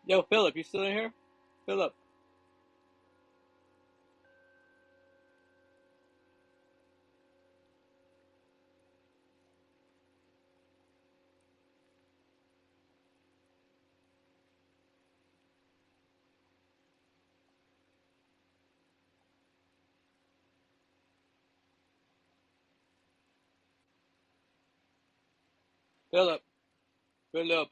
Yo, Philip, you still in here? Philip, Philip, Philip.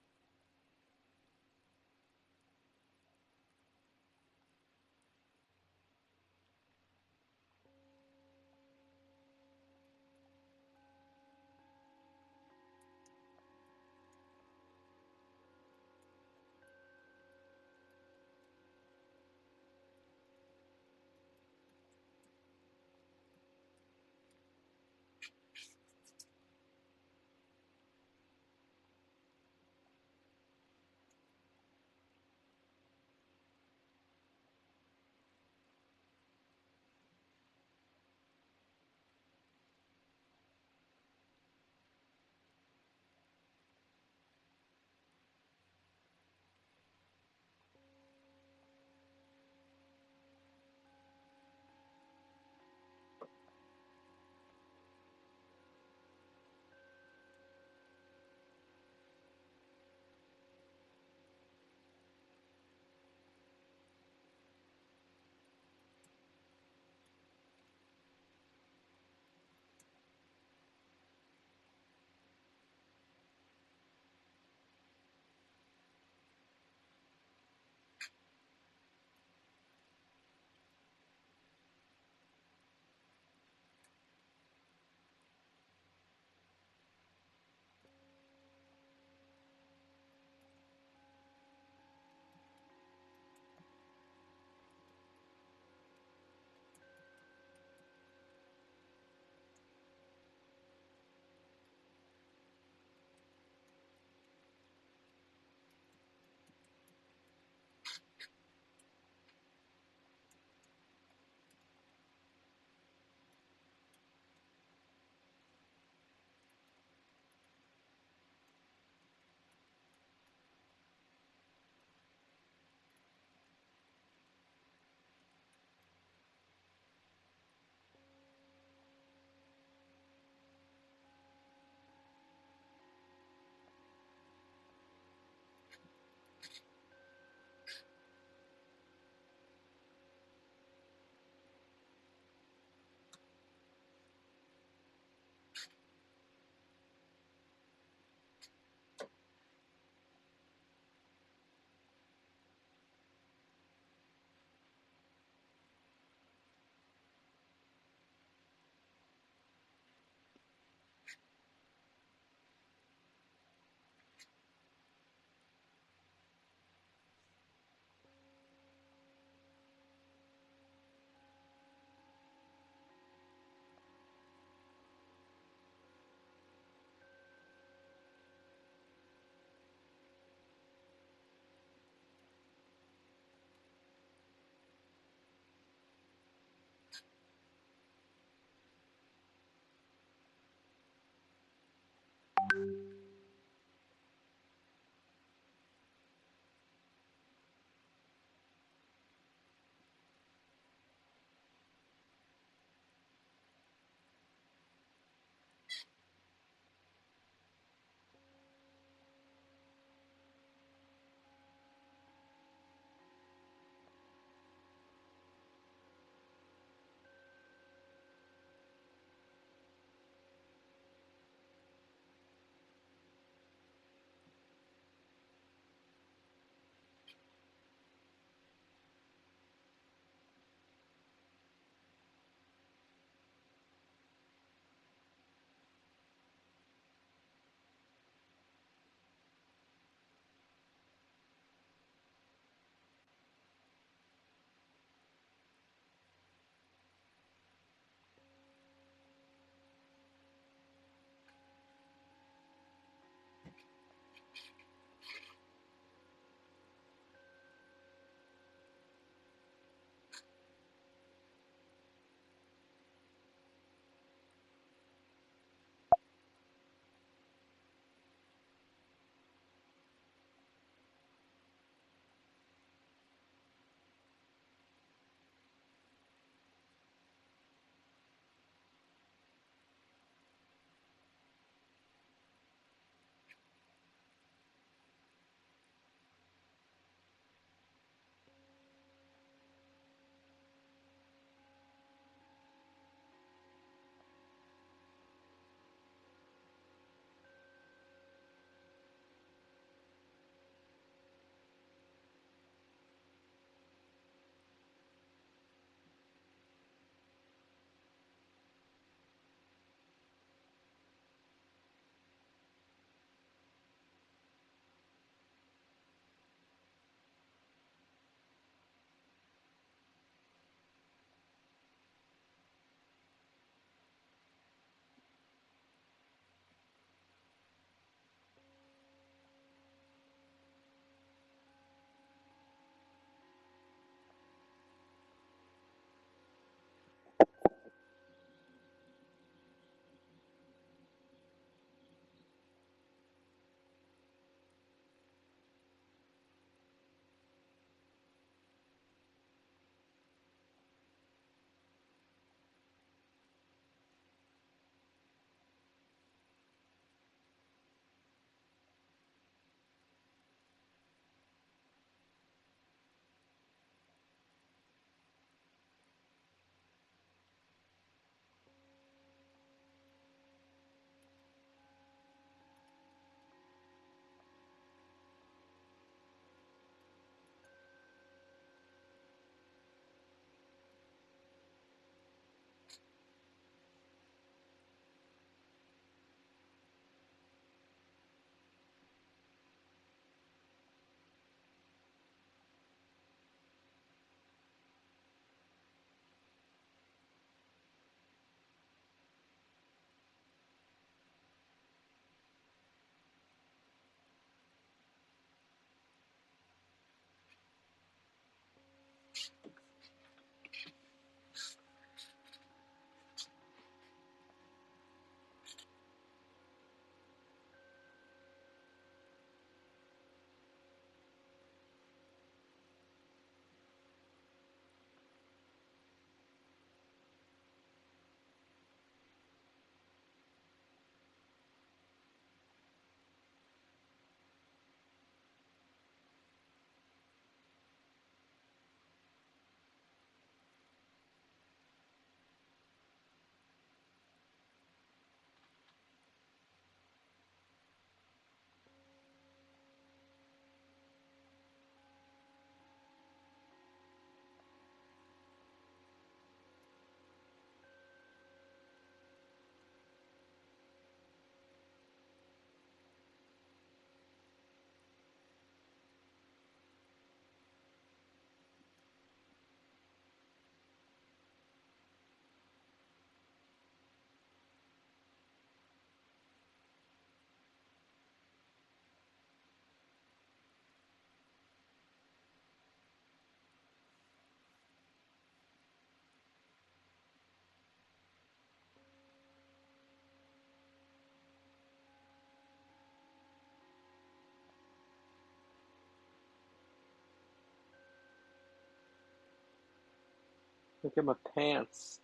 Look at my pants.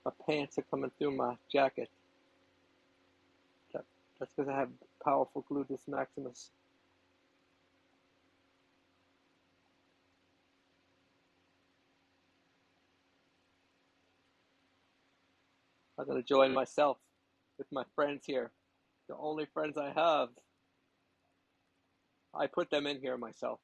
My pants are coming through my jacket. That's because I have powerful gluteus maximus. I'm gonna join myself with my friends here. The only friends I have. I put them in here myself.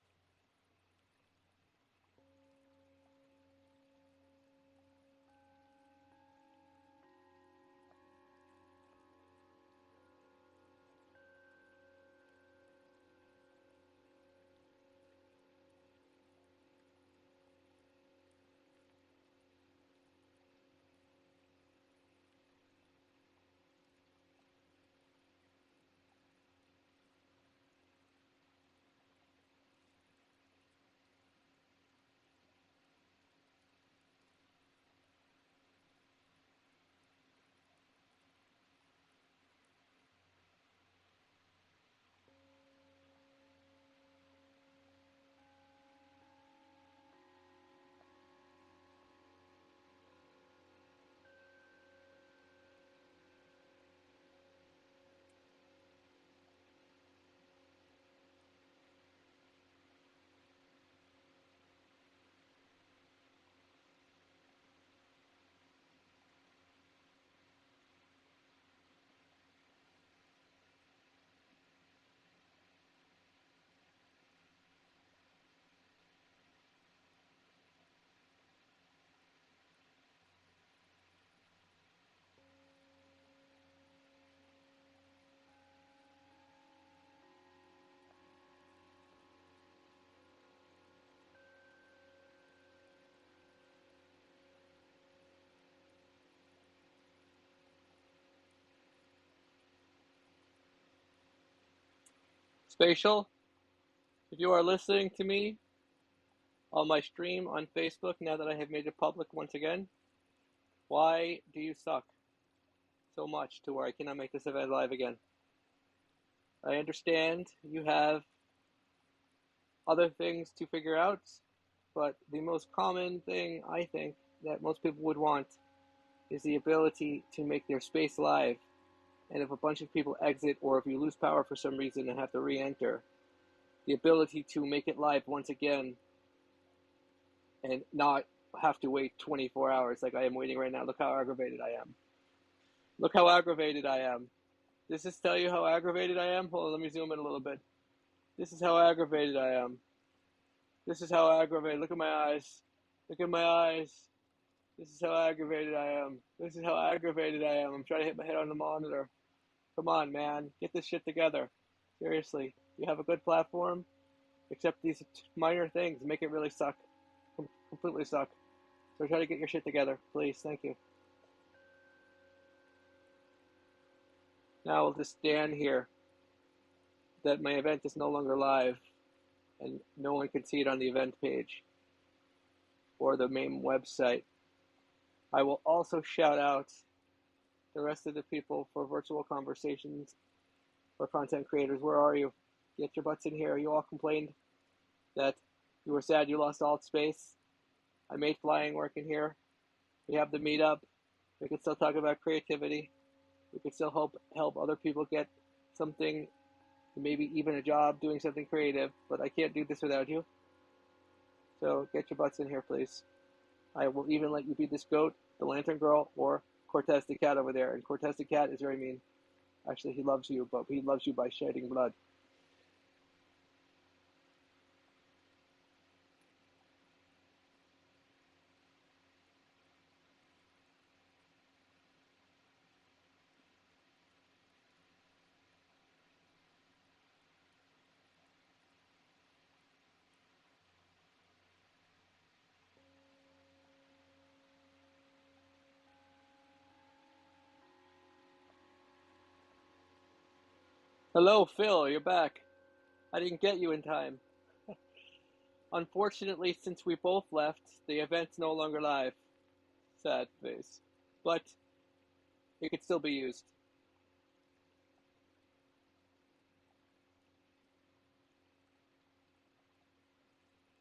Spatial, if you are listening to me on my stream on Facebook now that I have made it public once again, why do you suck so much to where I cannot make this event live again? I understand you have other things to figure out, but the most common thing I think that most people would want is the ability to make their space live. And if a bunch of people exit, or if you lose power for some reason and have to re-enter, the ability to make it live once again and not have to wait 24 hours like I am waiting right now. Look how aggravated I am. Look how aggravated I am. Does this tell you how aggravated I am? Hold on, let me zoom in a little bit. This is how aggravated I am. This is how aggravated. Look at my eyes. Look at my eyes. This is how aggravated I am. This is how aggravated I am. I'm trying to hit my head on the monitor. Come on, man. Get this shit together. Seriously. You have a good platform? Except these minor things make it really suck. Completely suck. So try to get your shit together. Please. Thank you. Now I'll just stand here that my event is no longer live and no one can see it on the event page. or the main website. I will also shout out the rest of the people for virtual conversations for content creators. Where are you? Get your butts in here. You all complained that you were sad you lost alt space. I made flying work in here. We have the meetup. We can still talk about creativity. We can still help other people get something, maybe even a job doing something creative, but I can't do this without you. So get your butts in here, please. I will even let you be this goat, the lantern girl, or Cortez the cat over there. And Cortez the cat is very mean. Actually, he loves you, but he loves you by shedding blood. Hello, Phil, you're back. I didn't get you in time. Unfortunately, since we both left, the event's no longer live. Sad face. But it could still be used.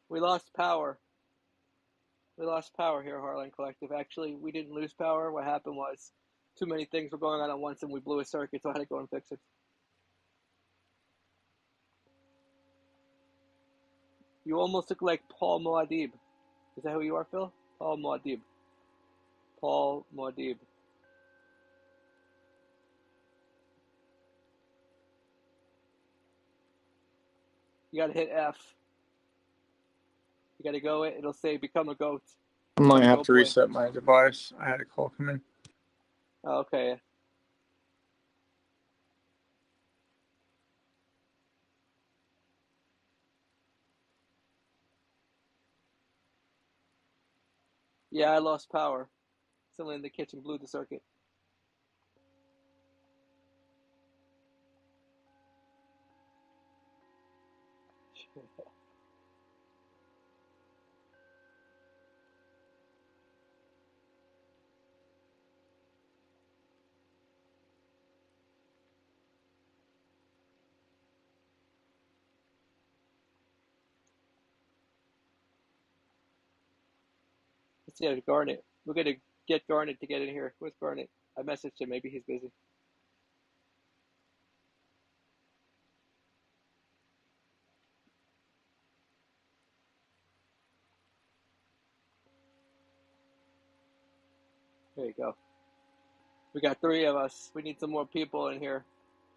We lost power. We lost power here, Heartland Collective. Actually, we didn't lose power. What happened was too many things were going on at once and we blew a circuit, so I had to go and fix it. You almost look like Paul Muad'Dib. Is that who you are, Phil? Paul Muad'Dib. Paul Muad'Dib. You gotta hit F. You gotta go it. It'll say become a goat. I might have to reset my device. I had a call come in. Oh, okay. Yeah, I lost power. Someone in the kitchen blew the circuit. Let's see, Garnet. We're gonna get Garnet to get in here. Where's Garnet? I messaged him. Maybe he's busy. There you go. We got 3 of us. We need some more people in here.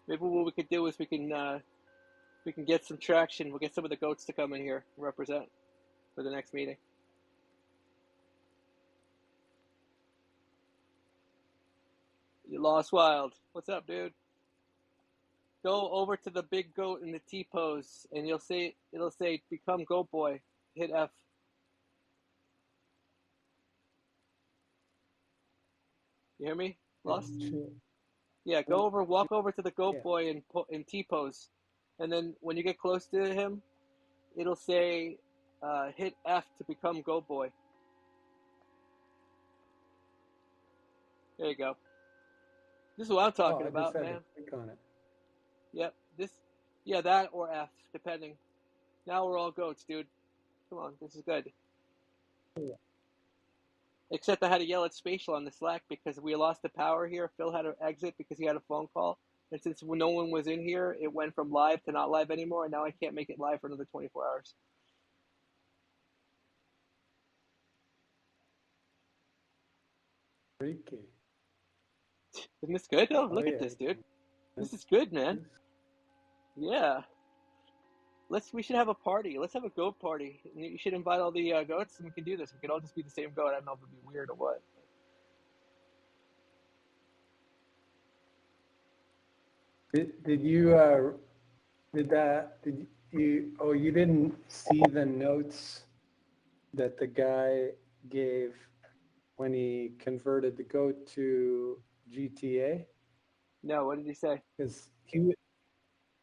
Maybe what we could do is we can get some traction. We'll get some of the goats to come in here and represent for the next meeting. You lost Wild. What's up, dude? Go over to the big goat in the T pose, and it'll say become goat boy. Hit F. You hear me? Lost? Yeah, go over, walk over to the goat boy in T pose, and then when you get close to him, it'll say hit F to become goat boy. There you go. This is what I'm talking about, man. Click on it. Yep. That or F, depending. Now we're all goats, dude. Come on, this is good. Yeah. Except I had to yell at Spatial on the Slack because we lost the power here. Phil had to exit because he had a phone call. And since no one was in here, it went from live to not live anymore. And now I can't make it live for another 24 hours. Freaky. Isn't this good, though? Look at this, dude. This is good, man. Yeah. We should have a party. Let's have a goat party. You should invite all the goats and we can do this. We could all just be the same goat. I don't know if it'd be weird or what. You didn't see the notes that the guy gave when he converted the goat to GTA? No, what did he say? Because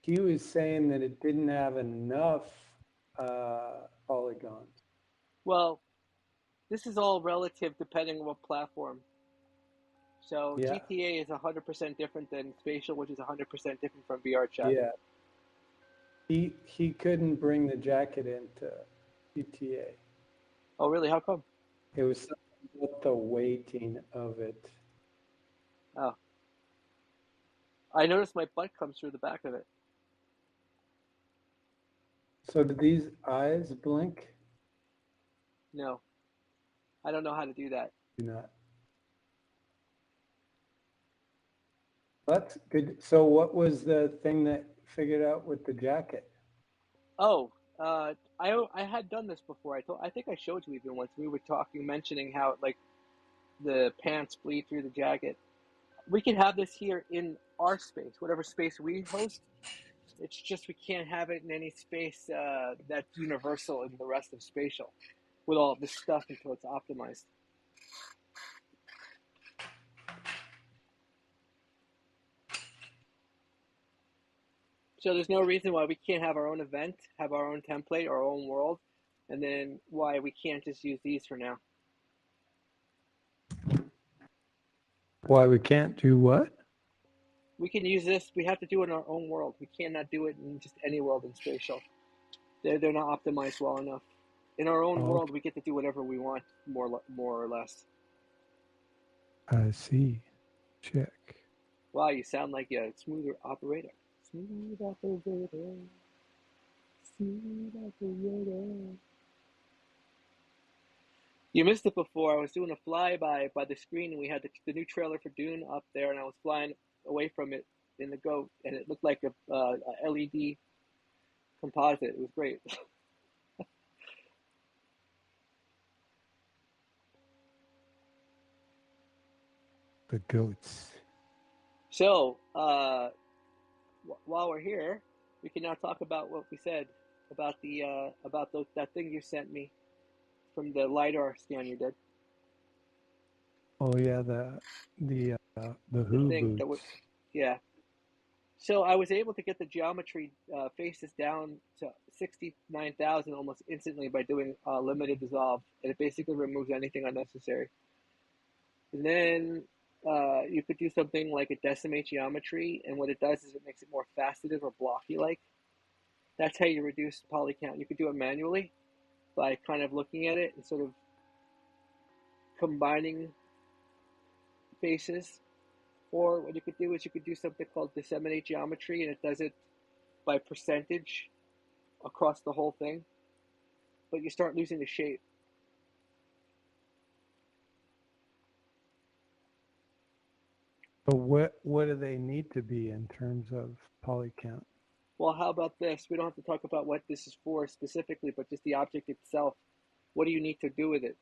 he was saying that it didn't have enough polygons. Well, this is all relative depending on what platform. So Yeah. GTA is 100% different than Spatial, which is 100% different from VR chat. Yeah. He couldn't bring the jacket into GTA. Oh, really? How come? It was something about the weighting of it. Oh. I noticed my butt comes through the back of it. So do these eyes blink? No. I don't know how to do that. Do not. What? Good. So what was the thing that figured out with the jacket? Oh, I had done this before. I think I showed you even once. We were mentioning how like the pants bleed through the jacket. We can have this here in our space, whatever space we host. It's just we can't have it in any space that's universal in the rest of Spatial with all of this stuff until it's optimized. So there's no reason why we can't have our own event, have our own template, our own world, and then why we can't just use these for now. Why we can't do what? We can use this. We have to do it in our own world. We cannot do it in just any world in Spatial. They're not optimized well enough. In our own world, we get to do whatever we want, more or less. I see. Check. Wow, you sound like a smoother operator. Smooth operator. Smooth operator. You missed it before. I was doing a flyby by the screen, and we had the new trailer for Dune up there, and I was flying away from it in the GOAT, and it looked like a LED composite. It was great. The goats. So, while we're here, we can now talk about what we said about that thing you sent me from the LiDAR scan you did. Oh yeah, the Who thing that boots. yeah. So I was able to get the geometry faces down to 69,000 almost instantly by doing limited dissolve, and it basically removes anything unnecessary. And then you could do something like a decimate geometry, and what it does is it makes it more faceted or blocky-like. That's how you reduce poly count. You could do it manually by kind of looking at it and sort of combining faces. Or what you could do is you could do something called disseminate geometry, and it does it by percentage across the whole thing. But you start losing the shape. But what do they need to be in terms of poly count? Well, how about this? We don't have to talk about what this is for specifically, but just the object itself. What do you need to do with it?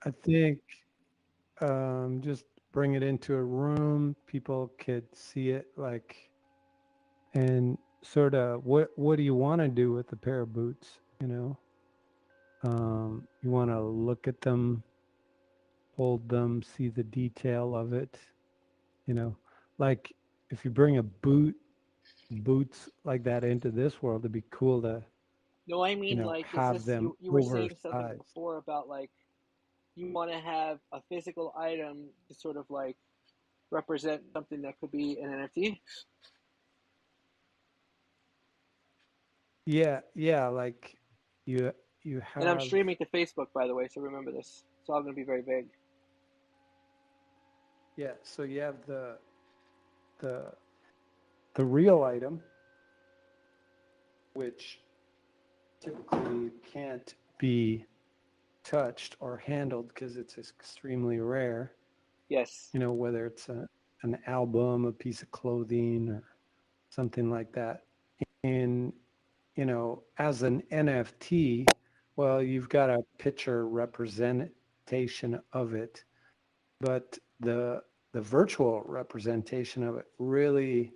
I think just bring it into a room. People could see it, like, and sort of what do you want to do with a pair of boots? You know, you want to look at them, hold them, see the detail of it. You know, like if you bring a boots like that into this world, it'd be cool to No, I mean, like, is have this, them you were saying something oversized. before about, like, you want to have a physical item to sort of, like, represent something that could be an NFT? Yeah, like you have. And I'm streaming to Facebook, by the way, so remember this. It's all going to be very vague. Yeah, so you have the real item, which typically can't be touched or handled because it's extremely rare. Yes. You know, whether it's an album, a piece of clothing, or something like that. And, you know, as an NFT, well, you've got a picture representation of it, but the virtual representation of it really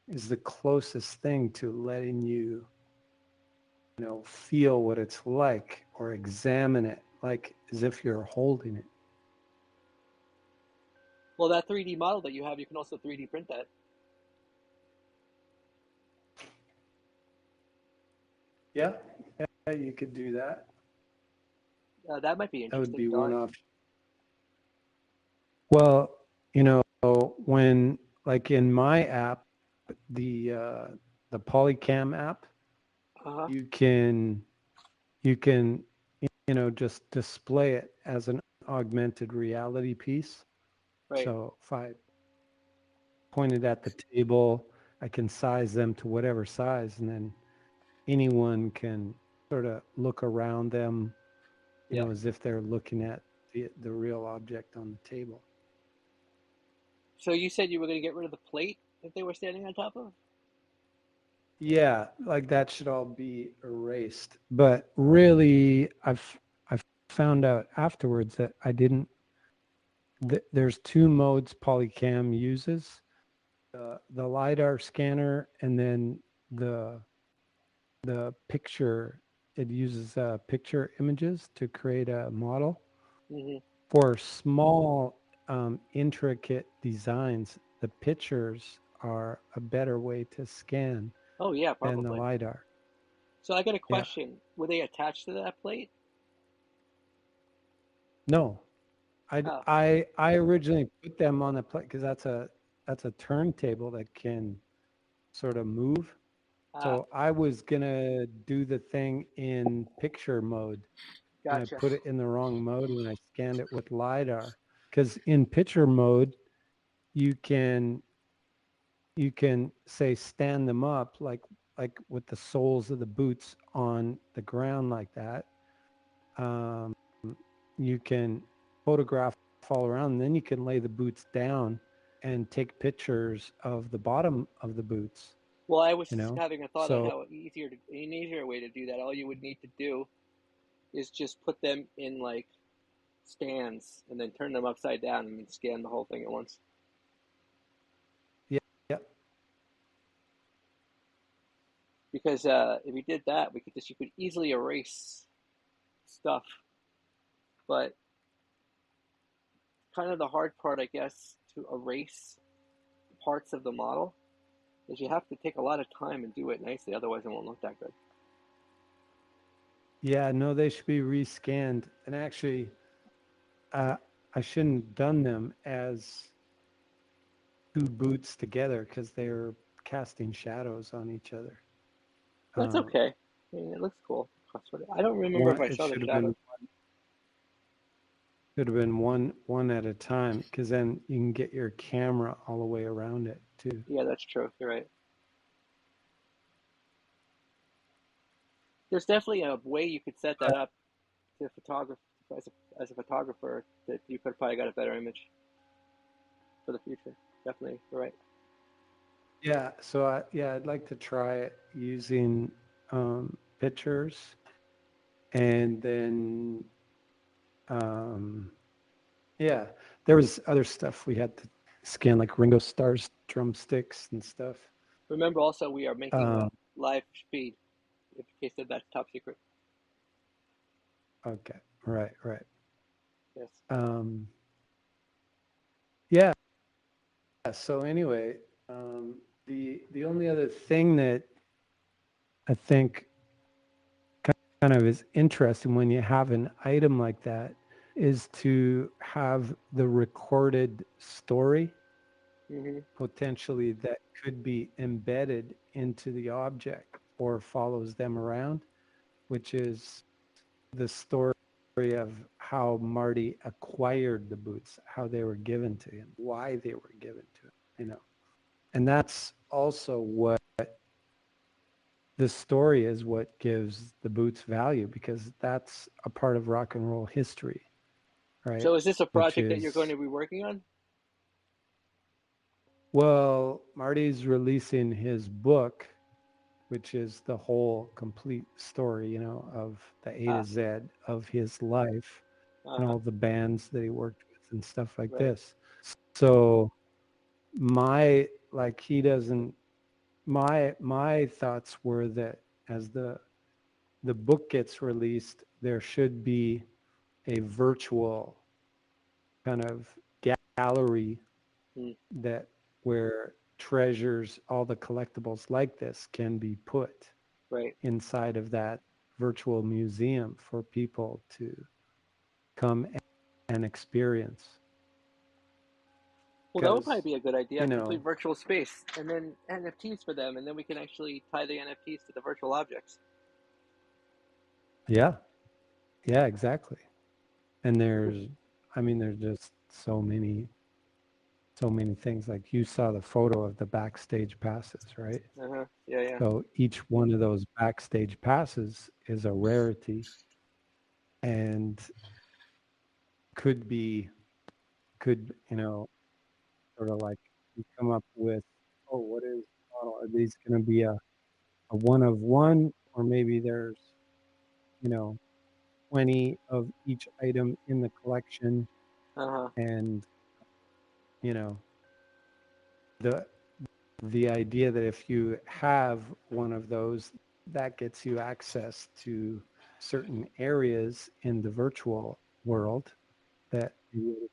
is the closest thing to letting you, you know, feel what it's like or examine it, like as if you're holding it. Well, that 3D model that you have, you can also 3D print that. Yeah, you could do that. That might be That would interesting, be one Don. option. Well, when like in my app, the Polycam app, Uh-huh. you can just display it as an augmented reality piece. Right. So if I pointed at the table, I can size them to whatever size, and then anyone can sort of look around them, Yeah. as if they're looking at the real object on the table. So you said you were going to get rid of the plate that they were standing on top of? Yeah, like that should all be erased. But really, I've found out afterwards that I didn't. There's two modes Polycam uses: the lidar scanner, and then the picture. It uses picture images to create a model. Mm-hmm. For small, intricate designs, the pictures are a better way to scan Oh, yeah, than the probably. lidar. So I got a Yeah. question. Were they attached to that plate? No, Oh, I originally put them on the plate because that's a turntable that can sort of move. ah, So I was gonna do the thing in picture mode, and I gotcha. put it in the wrong mode when I scanned it with lidar. Because in picture mode, you can say stand them up like with the soles of the boots on the ground like that. Um, you can photograph all around, and then you can lay the boots down and take pictures of the bottom of the boots. Well, I was You know, having a thought on so how an easier way to do that. All you would need to do is just put them in like stands and then turn them upside down and then scan the whole thing at once. yeah, yeah, Because if you did that, you could easily erase stuff. But kind of the hard part, I guess, to erase parts of the model is you have to take a lot of time and do it nicely. Otherwise, it won't look that good. yeah. No, they should be rescanned. And actually, I shouldn't have done them as two boots together because they're casting shadows on each other. That's Um, okay. I mean, it looks cool. I don't remember if one I it saw the should have shadows. been one at a time, because then you can get your camera all the way around it too. Yeah, that's true. You're right. There's definitely a way you could set that up to photograph as a photographer that you could have probably got a better image for the future. Definitely, you're right. Yeah, so I'd like to try it using pictures, and then yeah, there was other stuff we had to scan, like Ringo Starr's drumsticks and stuff. Remember, also we are making a Um, live feed in case that's top secret. okay, right. Yes. Um, yeah. So anyway, the only other thing that I think kind of is interesting when you have an item like that is to have the recorded story Mm-hmm. potentially that could be embedded into the object or follows them around, which is the story of how Marty acquired the boots, how they were given to him, why they were given to him, And that's also what the story is, what gives the boots value, because that's a part of rock and roll history, right? So, is this a Which project that you're going is, to be working on? well, Marty's releasing his book, which is the whole complete story, of the A to Ah, Z of his life and uh-huh. all the bands that he worked with and stuff like Right. this. So my like he doesn't my thoughts were that as the book gets released, there should be a virtual kind of gallery Mm, that where treasures, all the collectibles like this can be put right. inside of that virtual museum for people to become an experience. Well, that would probably be a good idea. You know, Complete virtual space, and then NFTs for them, and then we can actually tie the NFTs to the virtual objects. Yeah, exactly. And there's just so many things. Like you saw the photo of the backstage passes, right? Yeah. So each one of those backstage passes is a rarity, and could sort of like you come up with, oh, what is model? Are these going to be a one of one, or maybe there's 20 of each item in the collection, and the idea that if you have one of those, that gets you access to certain areas in the virtual world that you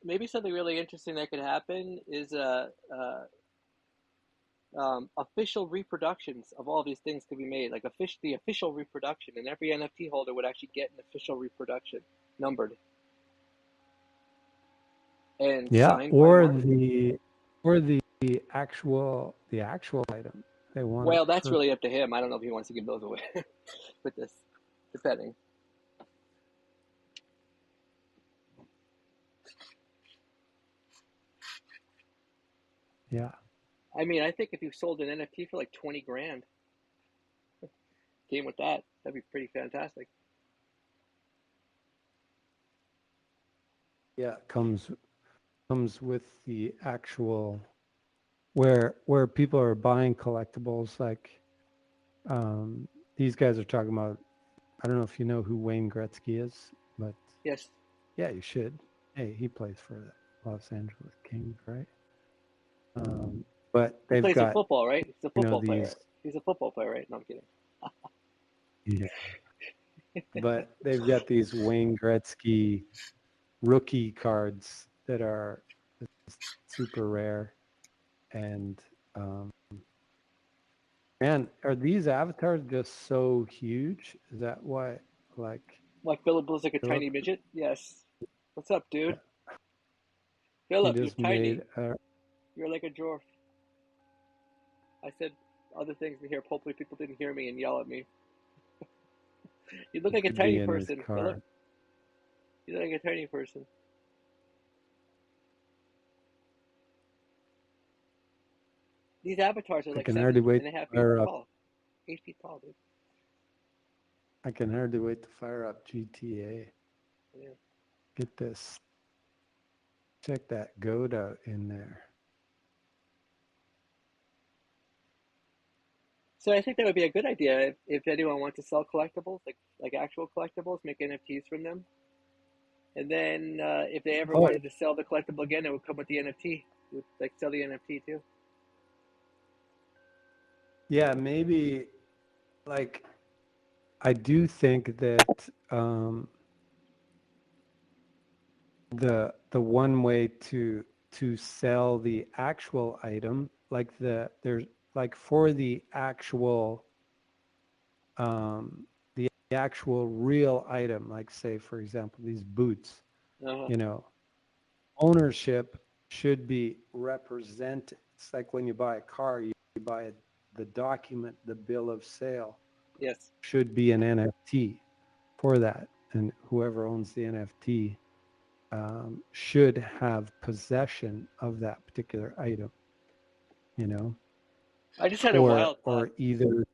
maybe something really interesting that could happen is official reproductions of all these things could be made, like the official reproduction, and every NFT holder would actually get an official reproduction numbered and signed by or the actual item they want. Well, that's really up to him. I don't know if he wants to give those away with this, depending. Yeah. I mean, I think if you sold an NFT for like 20 grand, came with that, that'd be pretty fantastic. Yeah, it comes with the actual where people are buying collectibles. Like these guys are talking about, I don't know if you know who Wayne Gretzky is, but yes, yeah, you should. Hey, he plays for the Los Angeles Kings, right? But they've got football, right? He's a football player. These, He's a football player, right? No, I'm kidding. Yeah. But they've got these Wayne Gretzky rookie cards that are super rare. And man, are these avatars just so huge? Is that why? Like Philip looks like a tiny midget? Yes. What's up, dude? Philip, you're tiny. You're like a dwarf. I said other things in here. Hopefully people didn't hear me and yell at me. You look like a tiny person, Philip. You look like a tiny person. These avatars are like 7.5 feet tall. 8 feet tall, dude. I can hardly wait to fire up GTA. Yeah. Get this. Check that goat out in there. So I think that would be a good idea if anyone wants to sell collectibles, like actual collectibles, make NFTs from them. And then if they ever wanted to sell the collectible again, it would come with the NFT. It would like sell the NFT too. Yeah, maybe like I do think that the one way to sell the actual item, like there's like for the actual real item, like say for example these boots, ownership should be represented. It's like when you buy a car, you buy the document, the bill of sale. Yes. Should be an NFT for that, and whoever owns the NFT should have possession of that particular item. I just had a wild thought. Or either.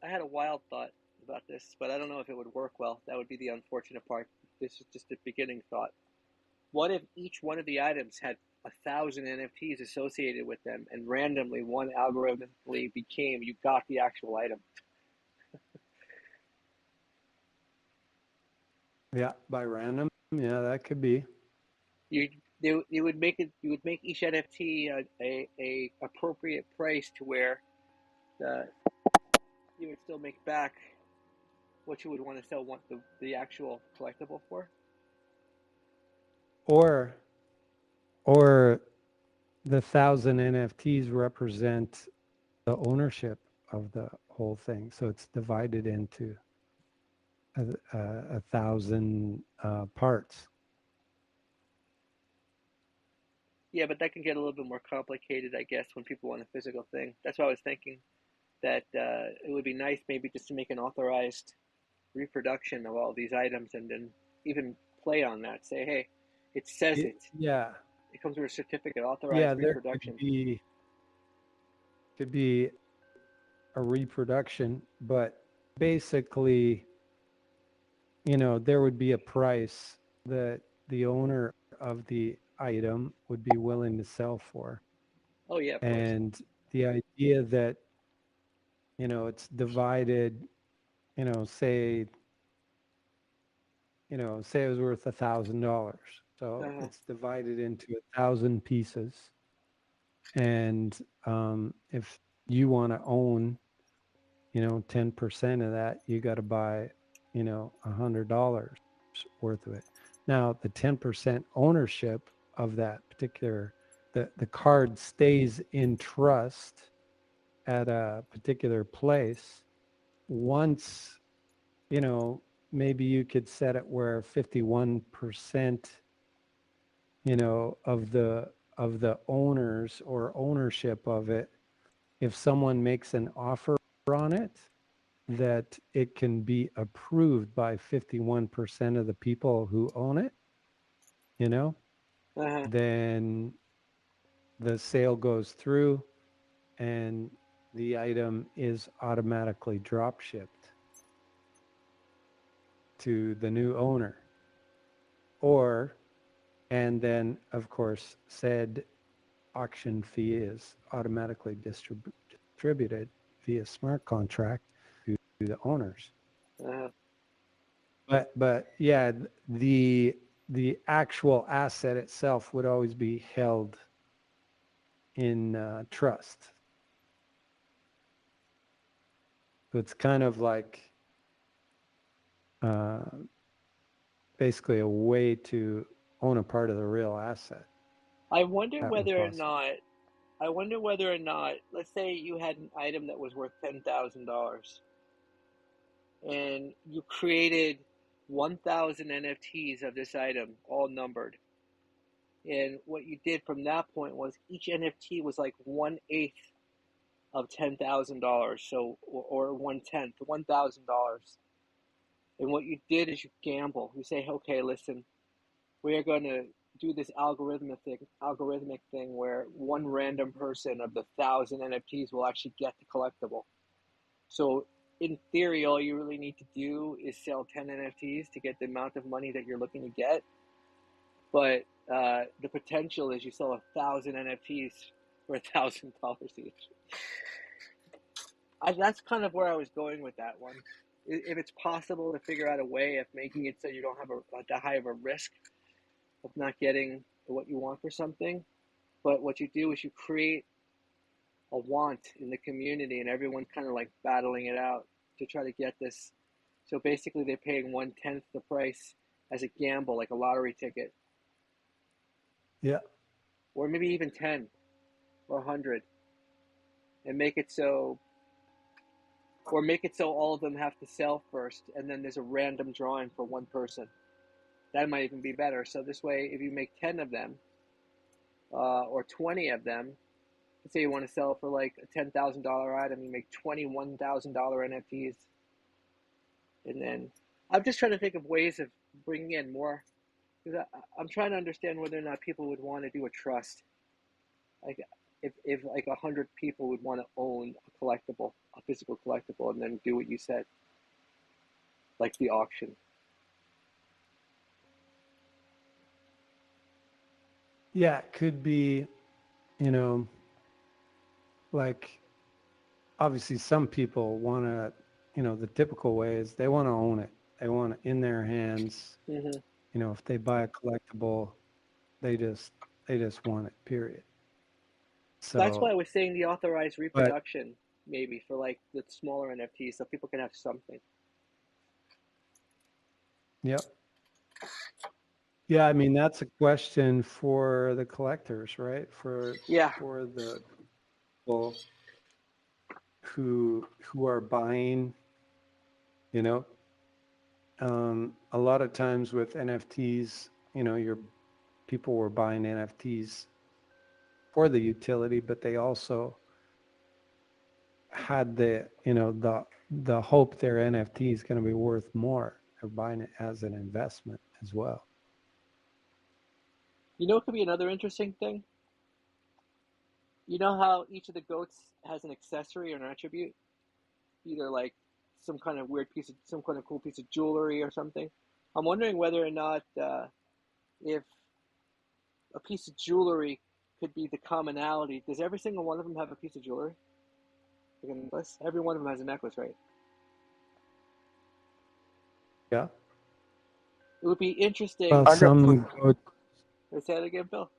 I had a wild thought about this, but I don't know if it would work well. That would be the unfortunate part. This is just a beginning thought. What if each one of the items had 1,000 NFTs associated with them, and randomly one algorithmically became you got the actual item? Yeah, by random. Yeah, that could be. You would make each NFT a appropriate price to where you would still make back what you would want to sell the actual collectible for. Or the 1,000 NFTs represent ownership of the whole thing. So it's divided into 1,000 parts. Yeah, but that can get a little bit more complicated, I guess, when people want a physical thing. That's why I was thinking that it would be nice maybe just to make an authorized reproduction of all these items and then even play on that. Say, hey, it says it. Yeah. It comes with a certificate, authorized Yeah, there reproduction. could be a reproduction, but basically, you know, there would be a price that the owner of the item would be willing to sell for. Oh, yeah, of course. And the idea that, you know, it's divided, you know, say it was worth $1,000. So it's divided into 1,000 pieces. And if you want to own, you know, 10% of that, you got to buy, you know, $100 worth of it. Now, the 10% ownership of that particular, the card stays in trust at a particular place. Once, you know, maybe you could set it where 51%, you know, of the owners or ownership of it, if someone makes an offer on it, that it can be approved by 51% of the people who own it, you know, then the sale goes through and the item is automatically drop shipped to the new owner. And then, of course, said auction fee is automatically distributed via smart contract to the owners. But yeah, the actual asset itself would always be held in trust. So it's kind of like basically a way to own a part of the real asset. I wonder whether or not, let's say you had an item that was worth $10,000 and you created 1,000 NFTs of this item, all numbered. And what you did from that point was each NFT was like 1/8 of $10,000, so or 1/10, $1,000. And what you did is you gamble. You say, okay, listen, we are going to do this algorithmic thing where one random person of the 1,000 NFTs will actually get the collectible. So in theory, all you really need to do is sell 10 NFTs to get the amount of money that you're looking to get. But the potential is you sell 1,000 NFTs for $1,000 each. That's kind of where I was going with that one. If it's possible to figure out a way of making it so you don't have that high of a risk of not getting what you want for something, but what you do is you create a want in the community and everyone's kind of like battling it out to try to get this. So basically they're paying 1/10 the price as a gamble, like a lottery ticket. Yeah. Or maybe even 10 or 100, and make it so all of them have to sell first, and then there's a random drawing for one person. That might even be better. So this way, if you make 10 of them or 20 of them, let's say you want to sell for like a $10,000 item, you make $21,000 NFTs. And then I'm just trying to think of ways of bringing in more, because I'm trying to understand whether or not people would want to do a trust. Like if like 100 people would want to own a collectible, a physical collectible, and then do what you said, like the auction. Yeah, it could be, you know, like obviously some people want to, you know, the typical way is they want to own it. They want it in their hands. Mm-hmm. You know, if they buy a collectible, they just want it, period. So that's why I was saying the authorized reproduction, maybe for like the smaller NFTs, so people can have something. Yep. Yeah, I mean that's a question for the collectors, right? For the people who are buying, you know, a lot of times with NFTs, you know, your people were buying NFTs for the utility, but they also had the, you know, the hope their NFT is going to be worth more. They're buying it as an investment as well. You know, it could be another interesting thing. You know how each of the goats has an accessory or an attribute, either like some kind of weird piece of, some kind of cool piece of jewelry or something. I'm wondering whether or not if a piece of jewelry could be the commonality. Does every single one of them have a piece of jewelry? Like a necklace? Every one of them has a necklace, right? Yeah. It would be interesting. Well, I got some goats. Let's say it again, Bill.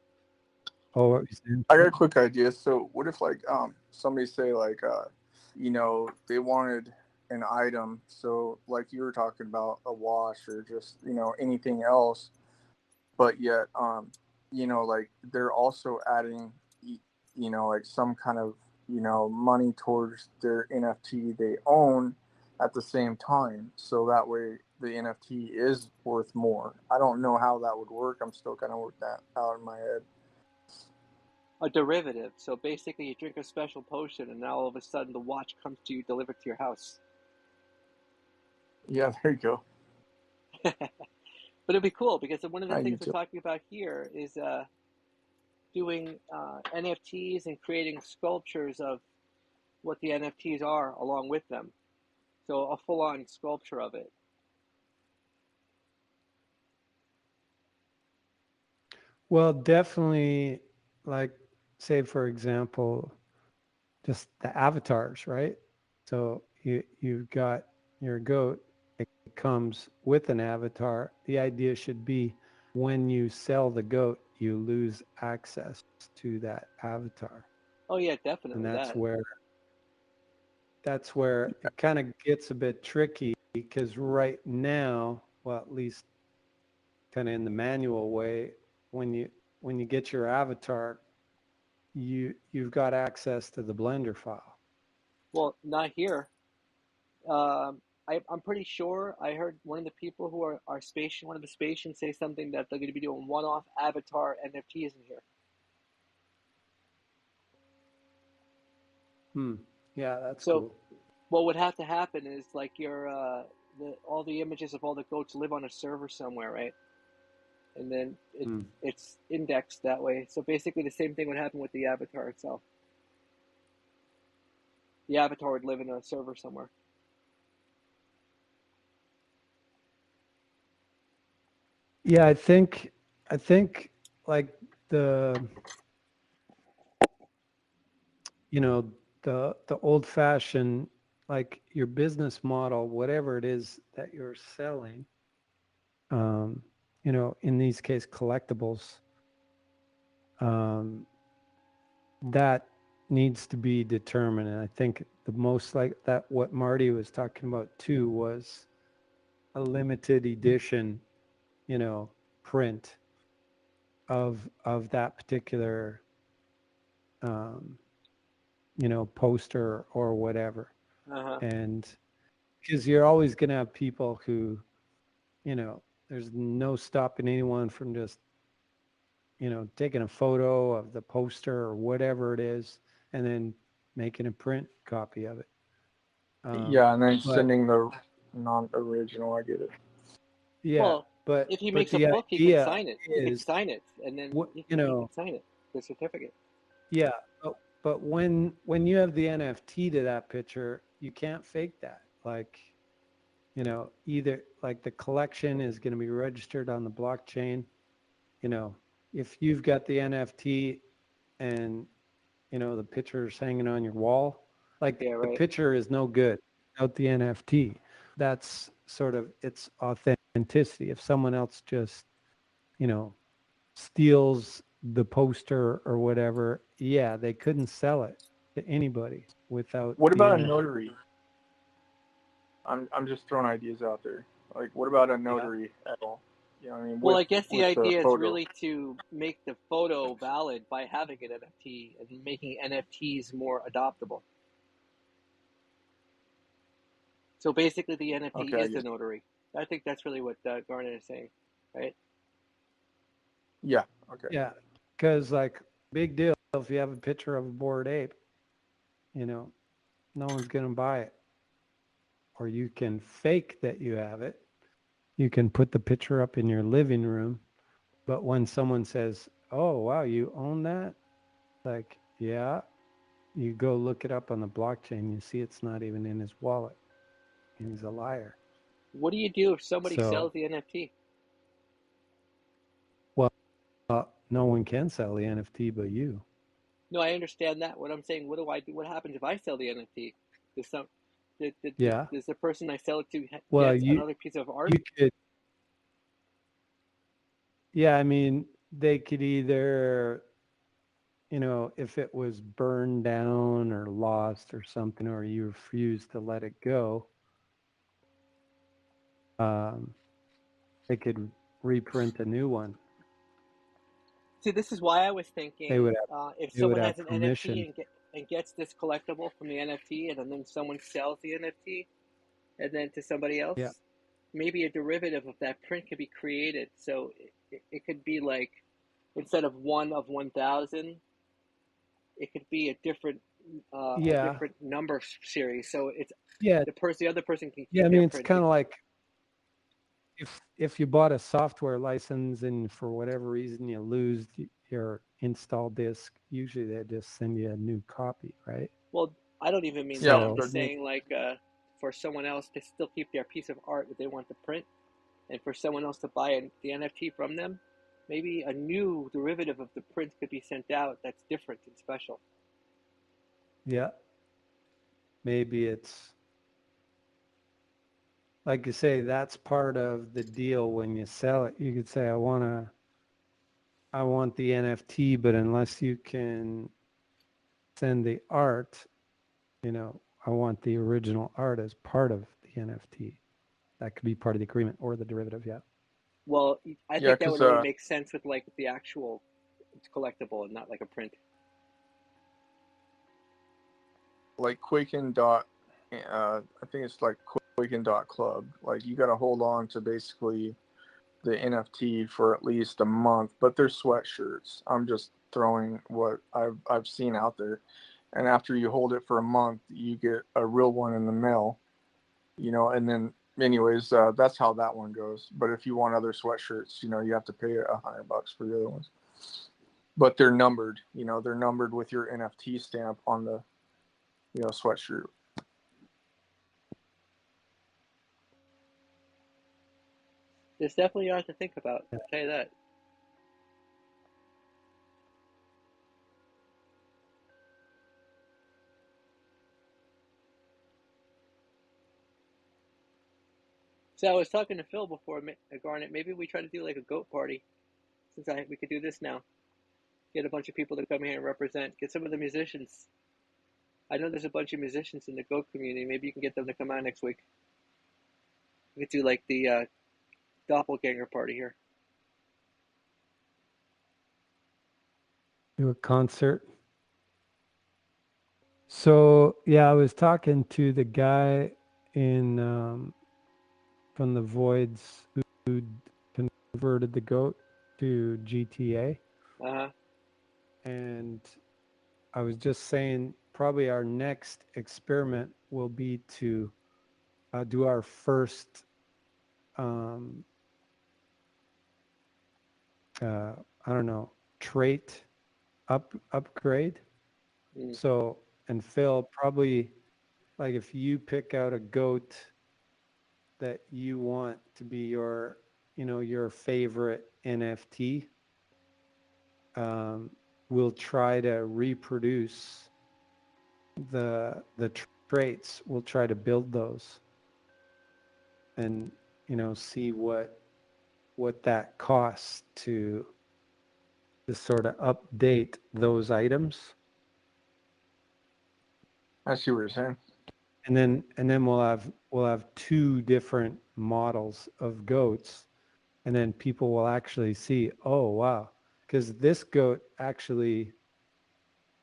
Oh, what you saying? I got a quick idea. So what if like somebody say like you know, they wanted an item, so like you were talking about a watch or just, you know, anything else, but yet you know, like they're also adding, you know, like some kind of, you know, money towards their NFT they own at the same time, so that way the NFT is worth more. I don't know how that would work. I'm still kind of working that out in my head. A derivative. So basically, you drink a special potion, and now all of a sudden, the watch comes to you delivered to your house. Yeah, there you go. But it'd be cool because one of the How you things we're talking about here is doing NFTs and creating sculptures of what the NFTs are along with them. So a full-on sculpture of it. Well, definitely, like, say, for example, just the avatars, right? So you've got your goat, it comes with an avatar. The idea should be when you sell the goat, you lose access to that avatar. Oh yeah, definitely And that. that's where it kind of gets a bit tricky, because right now, well, at least kind of in the manual way, when you get your avatar, you've got access to the Blender file. Well, not here. I'm pretty sure I heard one of the people who are Spatial, one of the Spatians say something that they're going to be doing one-off avatar NFTs in here. Yeah, that's So cool. what would have to happen is like all the images of all the goats live on a server somewhere, right? And then it's indexed that way. So basically the same thing would happen with the avatar itself. The avatar would live in a server somewhere. Yeah, I think like the, you know, the old fashioned, like your business model, whatever it is that you're selling, you know, in these case collectibles, that needs to be determined. And I think the most like that, what Marty was talking about too, was a limited edition, you know, print of that particular, you know, poster or whatever. Uh-huh. And because you're always going to have people who, you know, there's no stopping anyone from just, you know, taking a photo of the poster or whatever it is and then making a print copy of it. Yeah, and then but sending the non-original. I get it. yeah, Well, but if he makes a the book, he could idea sign it. He could is sign it, and then what, he you could know, sign it, the certificate. yeah, but when you have the NFT to that picture, you can't fake that. Like, you know, either like the collection is going to be registered on the blockchain. You know, if you've got the NFT and, you know, the picture's hanging on your wall, like Yeah, the right. picture is no good without the NFT. That's sort of its authenticity. If someone else just, you know, steals the poster or whatever, yeah, they couldn't sell it to anybody without What the about a NFT. notary? I'm just throwing ideas out there. Like, what about a Yeah. notary at all? You know what I mean? Well, I guess the With the idea is photo. really to make the photo valid by having an NFT and making NFTs more adoptable. So basically, the NFT Okay, I is the guess. notary. I think that's really what Garnet is saying, right? Yeah. Okay. Yeah, because like big deal if you have a picture of a bored ape, you know, no one's gonna buy it. Or you can fake that you have it. You can put the picture up in your living room, but when someone says, "Oh wow, you own that?" Like, yeah, you go look it up on the blockchain, you see it's not even in his wallet. And he's a liar. What do you do if somebody So, sells the NFT? well, no one can sell the NFT but you. No, I understand that. What I'm saying, what do I do? What happens if I sell the NFT? Does some Yeah. does the person I sell it to Well, get another piece of art? you could, yeah, I mean, they could either, you know, if it was burned down or lost or something, or you refuse to let it go, um, they could reprint a new one. See, this is why I was They thinking would have, if they would someone have has an permission. NFT and gets this collectible from the NFT, and then someone sells the NFT, and then to somebody Yeah. else, maybe a derivative of that print could be created. So it could be like instead of 1 of 1,000, it could be a Yeah. different number series. So it's Yeah. the other person can Yeah. keep I their mean, it's print. kind of like if you bought a software license and for whatever reason you lose your install disk, usually they just send you a new copy, right? Well, I don't even mean Yeah. that. I'm So just saying like for someone else to still keep their piece of art that they want to print, and for someone else to buy the NFT from them, maybe a new derivative of the print could be sent out that's different and special. yeah, maybe it's like you say, that's part of the deal when you sell it. You could say, I want the NFT, but unless you can send the art, you know, I want the original art as part of the NFT. That could be part of the agreement or the derivative, yeah. Well, I Yeah, think that because would only make sense with like the actual collectible and not like a print. like Quicken dot, I think it's like Quicken dot Club. Like you got to hold on to basically the NFT for at least a month. But they're sweatshirts. I'm just throwing what I've seen out there, and after you hold it for a month, you get a real one in the mail. You know, and then anyways, that's how that one goes. But if you want other sweatshirts, you know, you have to pay $100 for the other ones. But they're numbered. You know, they're numbered with your NFT stamp on the sweatshirt. There's definitely art to think about. I'll tell you that. So I was talking to Phil before Garnet. Maybe we try to do like a goat party, since we could do this now. Get a bunch of people to come here and represent. Get some of the musicians. I know there's a bunch of musicians in the goat community. Maybe you can get them to come out next week. We could do like the doppelganger party here. Do a concert. So yeah, I was talking to the guy in from the Voids who converted the goat to GTA, and I was just saying probably our next experiment will be to do our first I don't know, trait upgrade. Mm. So, and Phil, probably like if you pick out a goat that you want to be your, you know, your favorite NFT, we'll try to reproduce the traits. We'll try to build those, and you know, see what that costs to sort of update those items. I see what you're saying. And then we'll have two different models of goats, and then people will actually see, oh wow, because this goat actually,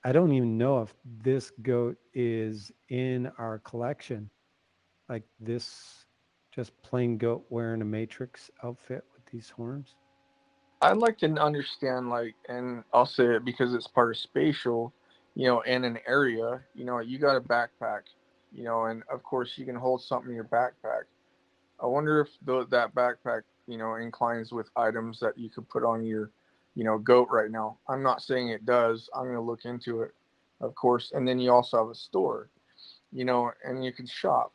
I don't even know if this goat is in our collection. like this, just plain goat wearing a Matrix outfit with these horns? I'd like to understand, like, and I'll say it because it's part of spatial, in an area, you got a backpack, and of course you can hold something in your backpack. I wonder if that backpack, inclines with items that you could put on your, goat right now. I'm not saying it does. I'm going to look into it, of course. And then you also have a store, and you can shop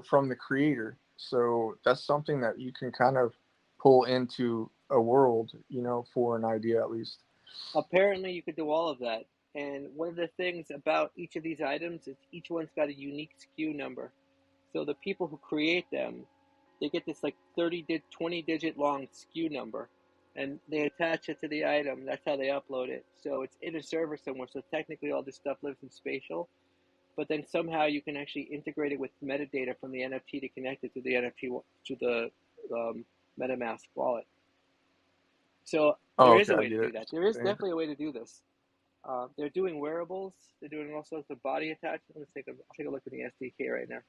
from the creator. So that's something that you can kind of pull into a world, for an idea at least. Apparently, you could do all of that. And one of the things about each of these items is each one's got a unique SKU number. So the people who create them, they get this like 20 digit long SKU number, and they attach it to the item. That's how they upload it. So it's in a server somewhere. So technically, all this stuff lives in spatial. But then somehow you can actually integrate it with metadata from the NFT to connect it to the NFT to the MetaMask wallet. So there Oh, is okay, a I way to get do it. that. There is definitely a way to do this. They're doing wearables. They're doing all sorts of body attachments. Let's take a look at the SDK right now.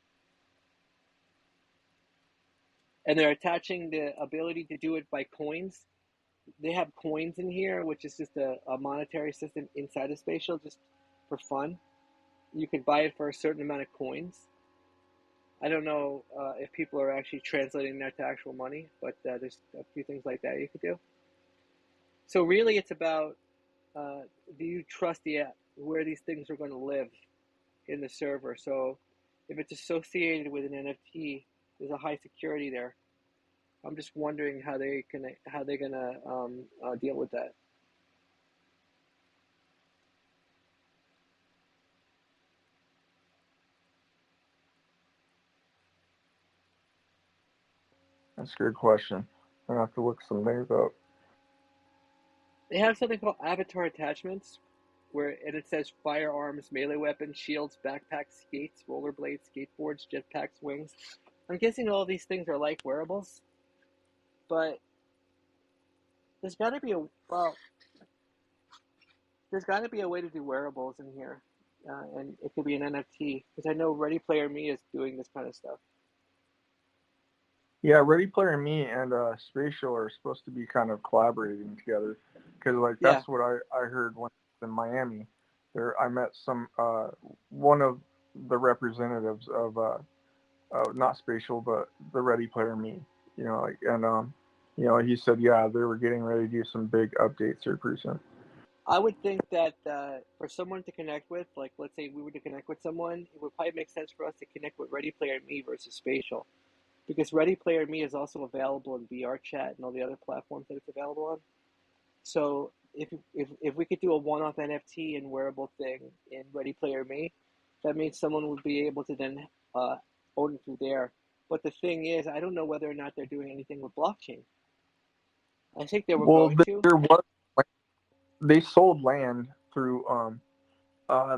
And they're attaching the ability to do it by coins. They have coins in here, which is just a monetary system inside of Spatial, just for fun. You can buy it for a certain amount of coins. I don't know if people are actually translating that to actual money, but there's a few things like that you could do. So really, it's about do you trust where these things are going to live in the server? So if it's associated with an NFT, there's a high security there. I'm just wondering how they're gonna deal with that. That's a good question. I have to look some things up. They have something called avatar attachments, and it says firearms, melee weapons, shields, backpacks, skates, rollerblades, skateboards, jetpacks, wings. I'm guessing all these things are like wearables, but there's got to be there's got to be a way to do wearables in here, and it could be an NFT because I know Ready Player Me is doing this kind of stuff. Yeah, Ready Player Me and Spatial are supposed to be kind of collaborating together, because Yeah, that's what I heard when I was in Miami. There, I met one of the representatives of not Spatial, but the Ready Player Me. He said, yeah, they were getting ready to do some big updates here pretty soon. I would think that for someone to connect with, like let's say we were to connect with someone, it would probably make sense for us to connect with Ready Player Me versus Spatial. Because Ready Player Me is also available in VR Chat and all the other platforms that it's available on. So if we could do a one-off NFT and wearable thing in Ready Player Me, that means someone would be able to then own it through there. But the thing is, I don't know whether or not they're doing anything with blockchain. I think they were Well, going to. there was they sold land through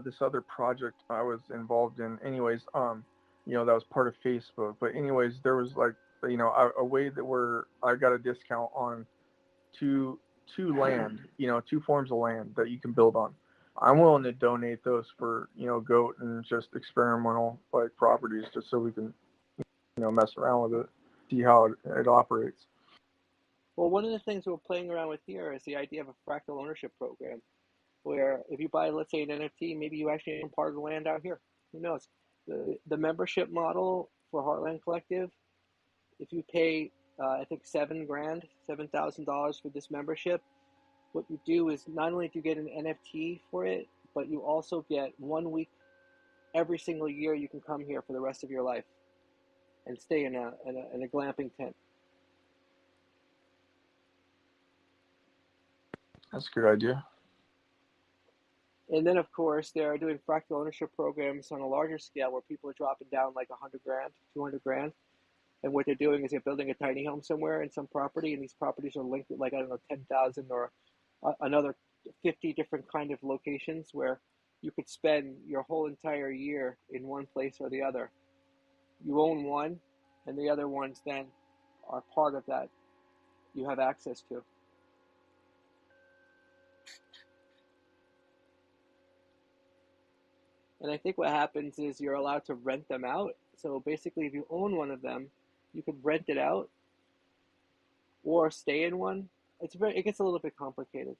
this other project I was involved in. Anyways, that was part of Facebook. But anyways, there was a way that where I got a discount on two land, two forms of land that you can build on. I'm willing to donate those for goat and just experimental properties, just so we can mess around with it, see how it operates. Well, one of the things we're playing around with here is the idea of a fractal ownership program, where if you buy, let's say, an NFT, maybe you actually own part of the land out here. Who knows? The membership model for Heartland Collective, if you pay, I think $7,000 for this membership, what you do is not only do you get an NFT for it, but you also get 1 week every single year. You can come here for the rest of your life and stay in a glamping tent. That's a good idea. And then, of course, they're doing fractal ownership programs on a larger scale where people are dropping down like 100 grand, 200 grand. And what they're doing is they're building a tiny home somewhere in some property, and these properties are linked with 10,000 or another 50 different kind of locations where you could spend your whole entire year in one place or the other. You own one, and the other ones then are part of that you have access to. And I think what happens is you're allowed to rent them out. So basically, if you own one of them, you could rent it out or stay in one. It gets a little bit complicated,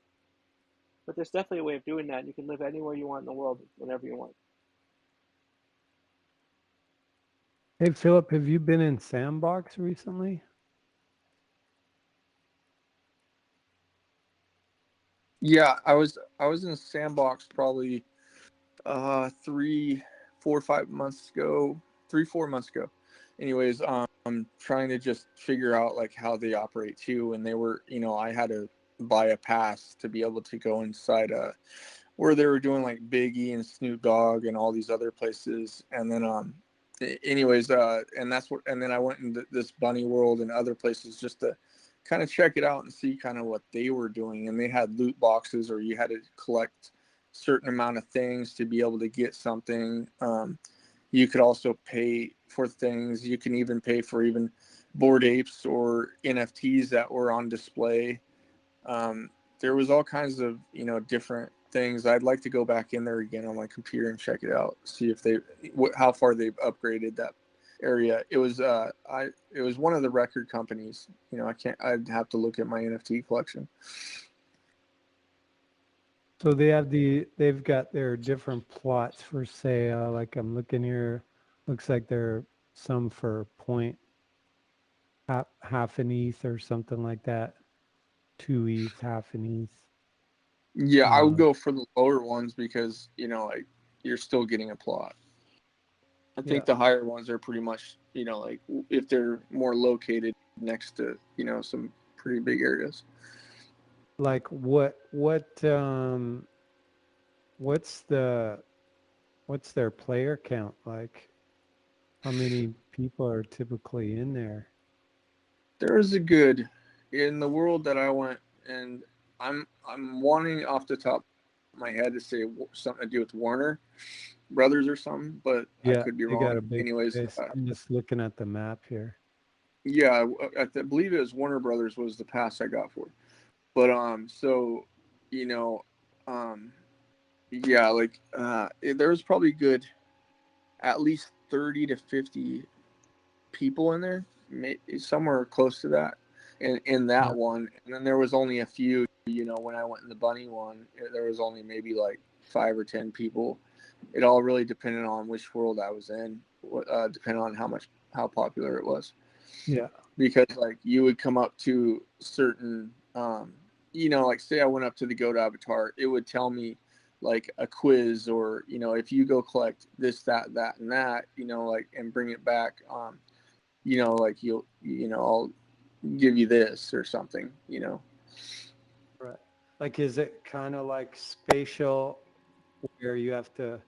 but there's definitely a way of doing that. You can live anywhere you want in the world whenever you want. Hey, Philip, have you been in Sandbox recently? Yeah, I was in Sandbox probably 3, 4, 5 months ago, 3, 4 months ago. Anyways, I'm trying to just figure out like how they operate too. And they were, I had to buy a pass to be able to go inside where they were doing like Biggie and Snoop Dogg and all these other places. And then anyways, and then I went into this Bunny World and other places just to kind of check it out and see kind of what they were doing. And they had loot boxes, or you had to collect certain amount of things to be able to get something. You could also pay for things. You can even pay for even Bored Apes or NFTs that were on display. There was all kinds of different things. I'd like to go back in there again on my computer and check it out, see if how far they've upgraded that area. It was it was one of the record companies. I'd have to look at my NFT collection. So they've got their different plots for sale. Like I'm looking here, looks like they're some for half an ETH or something like that. 2 ETH, half an ETH. Yeah, I would go for the lower ones because like you're still getting a plot. I think the higher ones are pretty much like if they're more located next to some pretty big areas. Like what's their player count like? How many people are typically in there? There is a good in the world that I went, and I'm wanting off the top of my head to say something to do with Warner Brothers or something, but I could be they wrong. got a big Anyways, space. I'm just looking at the map here. yeah, I believe it was Warner Brothers was the pass I got for, but so you know, um, yeah, like there was probably good at least 30 to 50 people in there, somewhere close to that, in that one. And then there was only a few. When I went in the bunny one, there was only maybe like 5 or 10 people. It all really depended on which world I was in, depending on how popular it was. Yeah. Because like you would come up to certain, like say I went up to the goat avatar, it would tell me like a quiz, or if you go collect this, that, and that, like and bring it back. Like I'll give you this or something. Right. Like, is it kind of like spatial where you have to,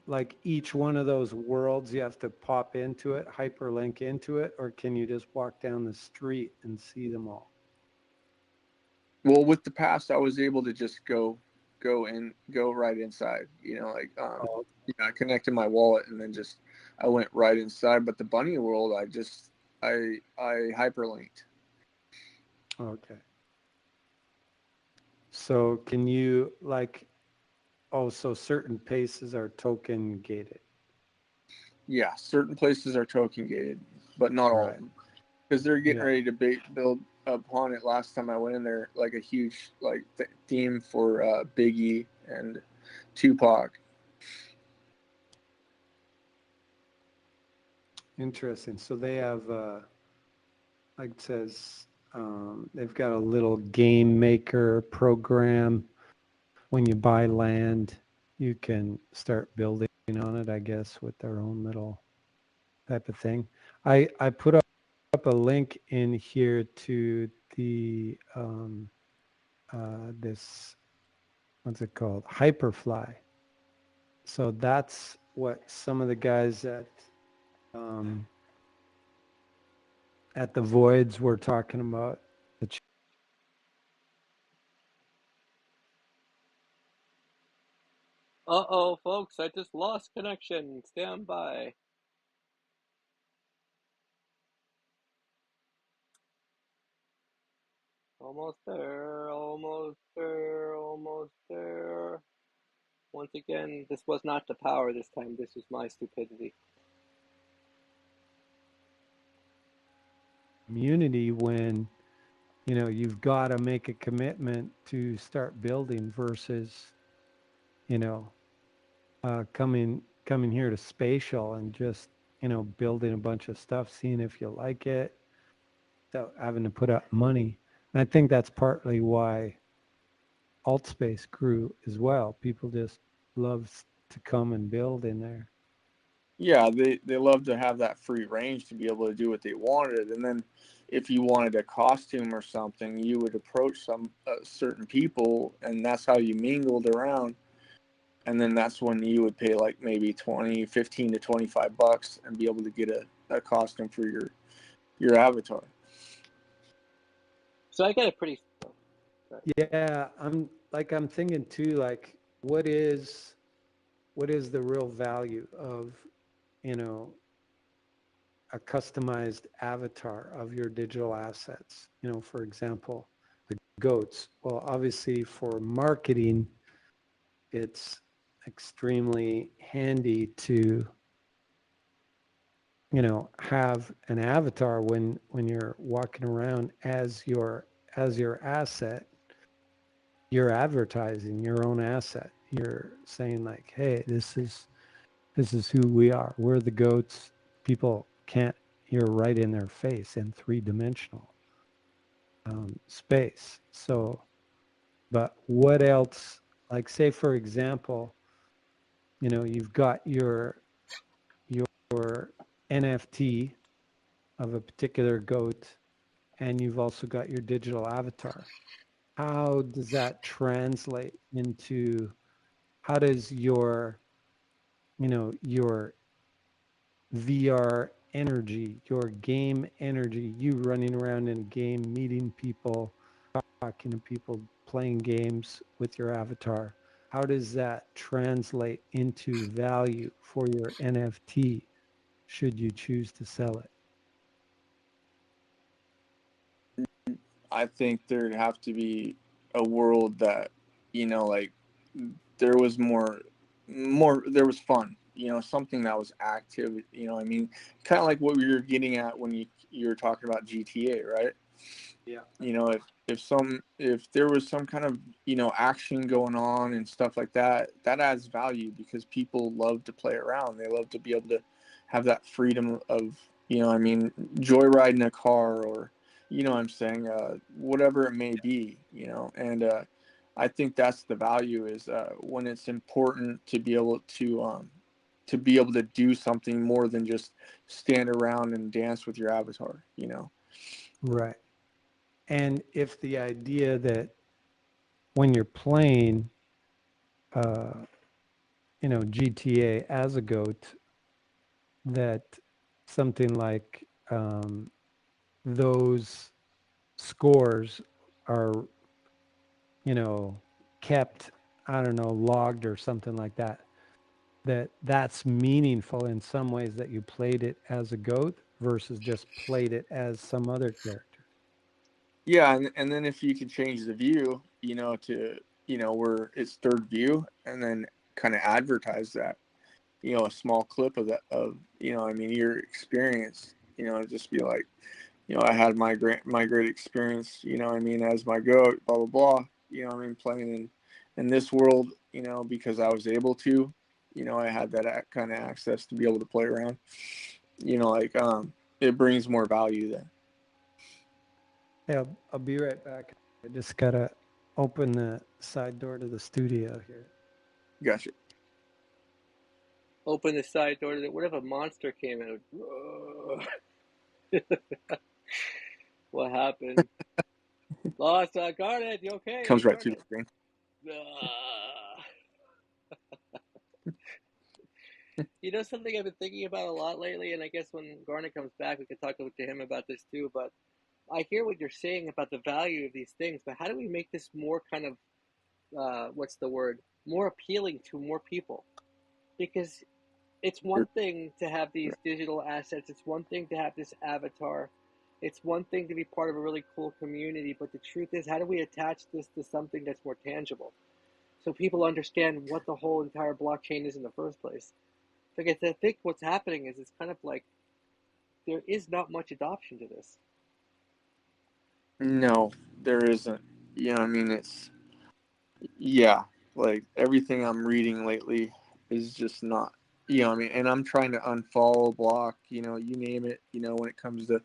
like each one of those worlds, you have to pop into it, hyperlink into it, or can you just walk down the street and see them all? Well, with the pass, I was able to just go right inside. I connected my wallet and then just I went right inside. But the bunny world, I hyperlinked. Okay. So can you so certain paces are token gated? Yeah, certain places are token gated, but not all of Right. them, because they're getting ready to build upon it. Last time I went in there, like a huge theme for Biggie and Tupac. Interesting. So they have, like it says, they've got a little game maker program. When you buy land, you can start building on it, I guess, with their own little type of thing. I put up a link in here to the this, what's it called, Hyperfly. So that's what some of the guys at the Voids were talking about. Uh-oh, folks, I just lost connection. Stand by. Almost there, almost there, almost there. Once again, this was not the power this time. This was my stupidity. Community when, you know, you've got to make a commitment to start building versus, you know, coming here to Spatial and just, you know, building a bunch of stuff, seeing if you like it, without having to put up money. And I think that's partly why AltSpace grew as well. People just love to come and build in there. Yeah, they love to have that free range to be able to do what they wanted. And then if you wanted a costume or something, you would approach some certain people, and that's how you mingled around. And then that's when you would pay like maybe 15 to $25 and be able to get a costume for your avatar. So I get a pretty... Yeah, I'm thinking too, like, what is the real value of, you know, a customized avatar of your digital assets? You know, for example, the goats. Well, obviously for marketing, it's extremely handy to, you know, have an avatar when you're walking around as your asset. You're advertising your own asset. You're saying like, hey, this is who we are. We're the goats. People can't, you're right in their face in three-dimensional space. So, but what else? Like, say for example, you know, you've got your NFT of a particular goat, and you've also got your digital avatar. How does that translate into, how does your, you know, your VR energy, your game energy, you running around in a game, meeting people, talking to people, playing games with your avatar, how does that translate into value for your NFT should you choose to sell it? I think there'd have to be a world that, you know, like there was more, there was fun, you know, something that was active, you know, I mean, kind of like what we were getting at when you were talking about GTA, right? Yeah. You know, if there was some kind of, you know, action going on and stuff like that, that adds value because people love to play around. They love to be able to have that freedom of, you know, I mean, joyriding a car, or, you know what I'm saying, whatever it may be, you know. And I think that's the value, is when it's important to be able to do something more than just stand around and dance with your avatar, you know. Right. And if the idea that when you're playing, you know, GTA as a goat, that something like those scores are, you know, kept, I don't know, logged or something like that, that's meaningful in some ways, that you played it as a goat versus just played it as some other character. Yeah, and then if you could change the view, you know, to, you know, where it's third view, and then kind of advertise that, you know, a small clip of that, of, you know, I mean, your experience, you know, just be like, you know, I had my great experience, you know, I mean, as my goat, blah blah blah, you know, I mean, playing in this world, you know, because I was able to, you know, I had that kind of access to be able to play around, you know, like it brings more value then. Yeah, I'll be right back. I just gotta open the side door to the studio here. Gotcha. Open the side door. What if a monster came out? What happened? Lost Garnet. You okay? Comes right through the Garnet. screen. You know something I've been thinking about a lot lately, and I guess when Garnet comes back, we can talk to him about this too. But I hear what you're saying about the value of these things, but how do we make this more kind of what's the word? More appealing to more people? Because it's one thing to have these digital assets. It's one thing to have this avatar. It's one thing to be part of a really cool community. But the truth is, how do we attach this to something that's more tangible? so people understand what the whole entire blockchain is in the first place. Like I think what's happening is it's kind of like there is not much adoption to this. No, there isn't. I mean, yeah, like everything I'm reading lately is just not, I mean, and I'm trying to unfollow, block, you name it, when it comes to,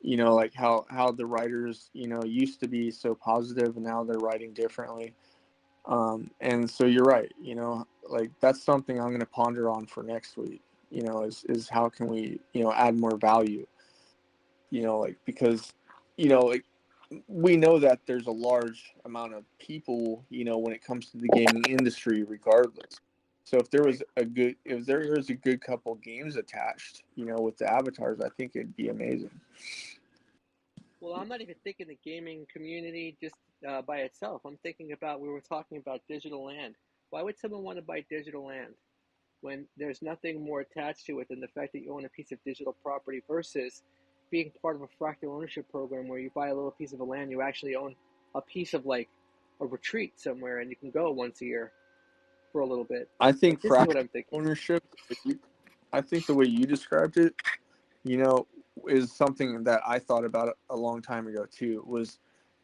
like how the writers, used to be so positive and now they're writing differently. And so you're right, like that's something I'm going to ponder on for next week, is how can we, add more value, like, because, like we know that there's a large amount of people, when it comes to the gaming industry, regardless. So if there was a good couple games attached, with the avatars, I think it'd be amazing. Well, I'm not even thinking the gaming community just by itself. I'm thinking about, we were talking about digital land. Why would someone want to buy digital land when there's nothing more attached to it than the fact that you own a piece of digital property versus being part of a fractal ownership program where you buy a little piece of a land, you actually own a piece of like a retreat somewhere and you can go once a year for a little bit. I think This is what fractional I'm thinking. ownership, I think the way you described it, is something that I thought about a long time ago too, was,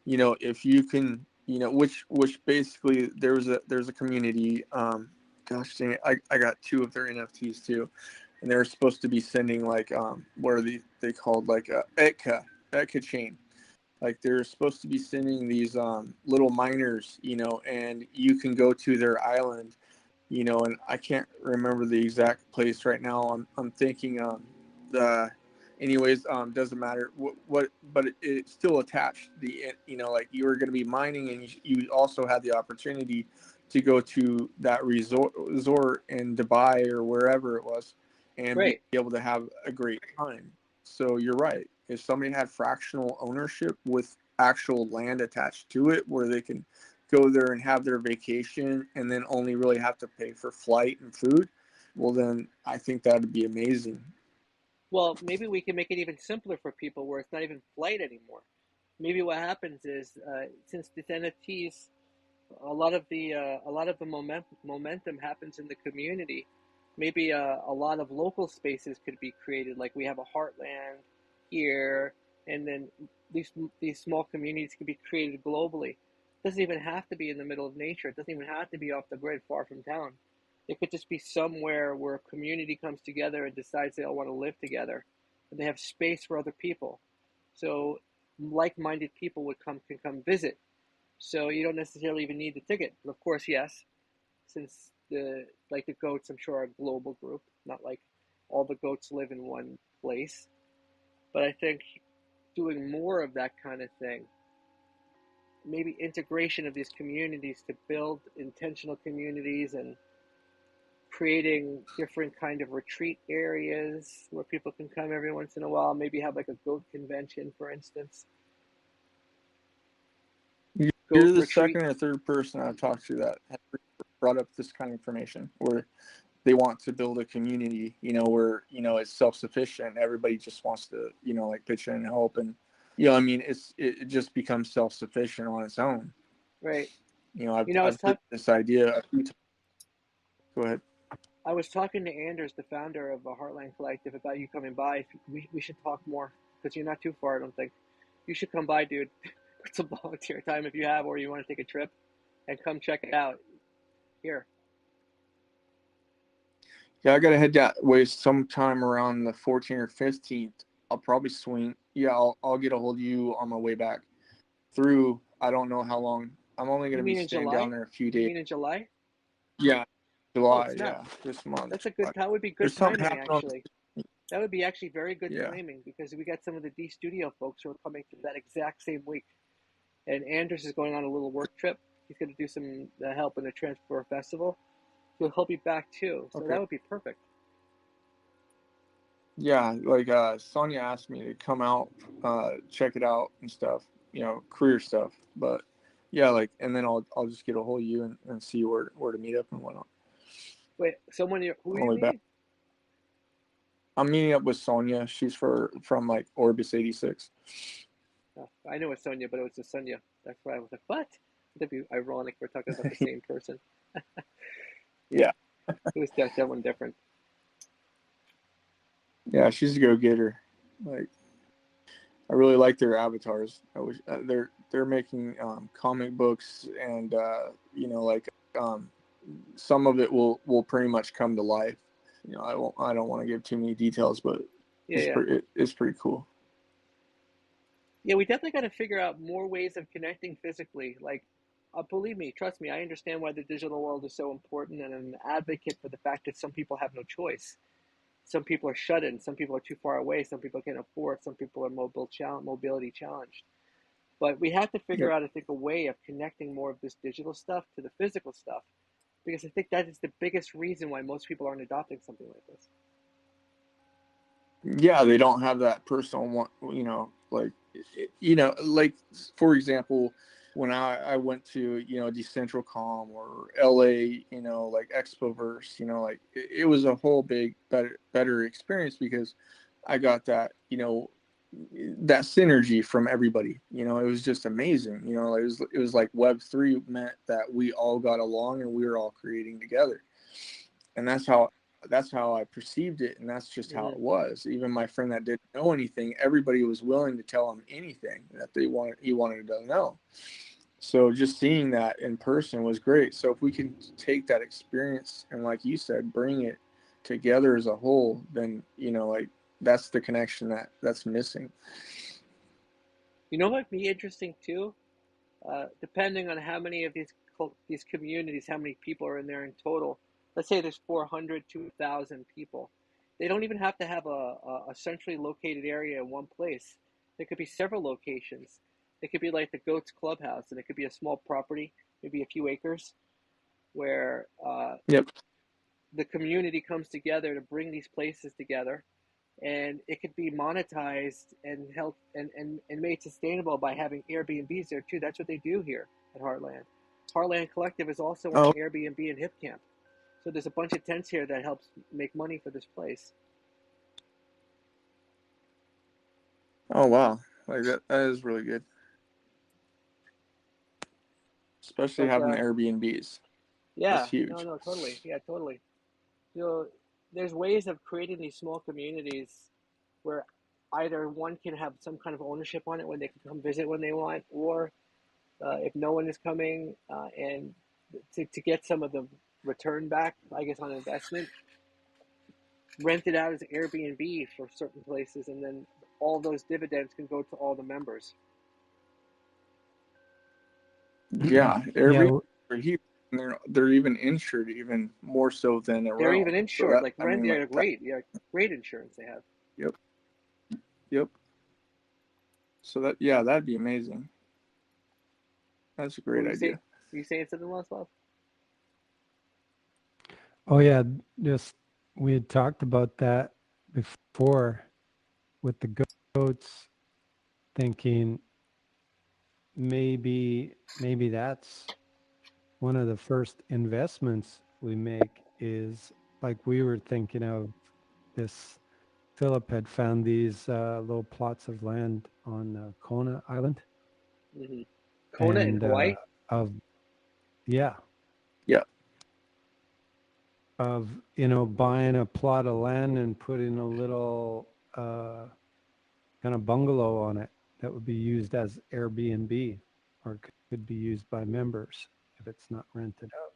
if you can, which basically there's a community, gosh dang it, I got two of their NFTs too, and they're supposed to be sending like, what are they called, like a ETCA chain. Like they're supposed to be sending these little miners, and you can go to their island, and I can't remember the exact place right now. I'm thinking the anyways, doesn't matter what, but it's still attached. Like you were going to be mining, and you also had the opportunity to go to that resort in Dubai or wherever it was, and Right. be able to have a great time. So you're right. If somebody had fractional ownership with actual land attached to it, where they can go there and have their vacation and then only really have to pay for flight and food, well, then I think that'd be amazing. Well, maybe we can make it even simpler for people where it's not even flight anymore. Maybe what happens is since these NFTs, a lot of the momentum happens in the community. Maybe a lot of local spaces could be created, like we have a heartland here, and then these small communities could be created globally. It doesn't even have to be in the middle of nature. It doesn't even have to be off the grid, far from town. It could just be somewhere where a community comes together and decides they all want to live together, and they have space for other people. So like-minded people can come visit, so you don't necessarily even need the ticket. But of course, yes, since the goats, I'm sure, are a global group, not like all the goats live in one place. But I think doing more of that kind of thing, maybe integration of these communities to build intentional communities and creating different kind of retreat areas where people can come every once in a while, maybe have like a goat convention, for instance. You're Goat the retreat. second or third person I've talked to that has brought up this kind of information, where they want to build a community, where, it's self-sufficient. Everybody just wants to, like pitch in and help. And, I mean, it just becomes self-sufficient on its own. Right. I've heard this idea a few times. Go ahead. I was talking to Anders, the founder of Heartland Collective, about you coming by. We should talk more because you're not too far, I don't think. You should come by, dude. Put some volunteer time if you have, or you want to take a trip and come check it out here. Yeah, I gotta head that way sometime around the 14th or 15th. I'll probably swing. Yeah, I'll get a hold of you on my way back through. I don't know how long. I'm only You gonna be mean in staying down July? there a few You days. mean in July? Yeah, Oh, July. snap. Yeah, this month. That's a good, that would be good There's something timing, happening on. actually. That would be actually very good Yeah. timing because we got some of the D Studio folks who are coming through that exact same week. And Anders is going on a little work trip. He's going to do some help in the Transport Festival. He'll be back too. So Okay. that would be perfect. Yeah, like Sonia asked me to come out, check it out and stuff, career stuff. But yeah, like, and then I'll just get a hold of you and see where to meet up and whatnot. Wait, who are you Back. meeting? I'm meeting up with Sonia. She's from like Orbis 86. Oh, I know it's Sonia, but it was just Sonia. That's why I was like, what? That'd be ironic. We're talking about the same person. Yeah. It was that one different. Yeah, she's a go-getter. Like, I really like their avatars. I wish they're making comic books, and like some of it will pretty much come to life. I don't want to give too many details, but Yeah. it's pretty cool. Yeah, we definitely got to figure out more ways of connecting physically. Like, believe me, trust me, I understand why the digital world is so important, and I'm an advocate for the fact that some people have no choice. Some people are shut in, some people are too far away, some people can't afford, some people are mobility challenged. But we have to figure Yep. out, I think, a way of connecting more of this digital stuff to the physical stuff, because I think that is the biggest reason why most people aren't adopting something like this. Yeah, they don't have that personal one, like for example, when I went to, Decentralcom or LA, like Expoverse, like it was a whole better experience because I got that, that synergy from everybody. It was just amazing. It was like Web3 meant that we all got along and we were all creating together. And that's how I perceived it, and that's just how it was. Even my friend that didn't know anything, everybody was willing to tell him anything that he wanted to know. So just seeing that in person was great. So if we can take that experience and, like you said, bring it together as a whole, then like that's the connection that's missing. You know what would be interesting too? Depending on how many of these communities, how many people are in there in total. Let's say there's 400 to 1,000 people. They don't even have to have a centrally located area in one place. There could be several locations. It could be like the Goats Clubhouse, and it could be a small property, maybe a few acres, where Yep. the community comes together to bring these places together, and it could be monetized and help and made sustainable by having Airbnbs there too. That's what they do here at Heartland. Heartland Collective is also on Airbnb and HipCamp. So there's a bunch of tents here that helps make money for this place. Oh wow, like that is really good, especially having the Airbnbs. Yeah, That's huge. no, totally. Yeah, totally. There's ways of creating these small communities where either one can have some kind of ownership on it when they can come visit when they want, or if no one is coming, and to get some of the return back, I guess, on investment, rent it out as Airbnb for certain places, and then all those dividends can go to all the members. Yeah, Airbnb are huge. They're even insured even more so than a They're rental. even insured, So that, like I rent. mean, like They're great. Yeah, great insurance they have. Yep. So that'd be amazing. That's a great idea. Were you saying something, Love? Oh yeah, just we had talked about that before with the goats, thinking maybe that's one of the first investments we make, is like we were thinking of this. Philip had found these little plots of land on Kona Island. Mm-hmm. Kona in Hawaii? Yeah. Of, buying a plot of land and putting a little kind of bungalow on it that would be used as Airbnb, or could be used by members if it's not rented out.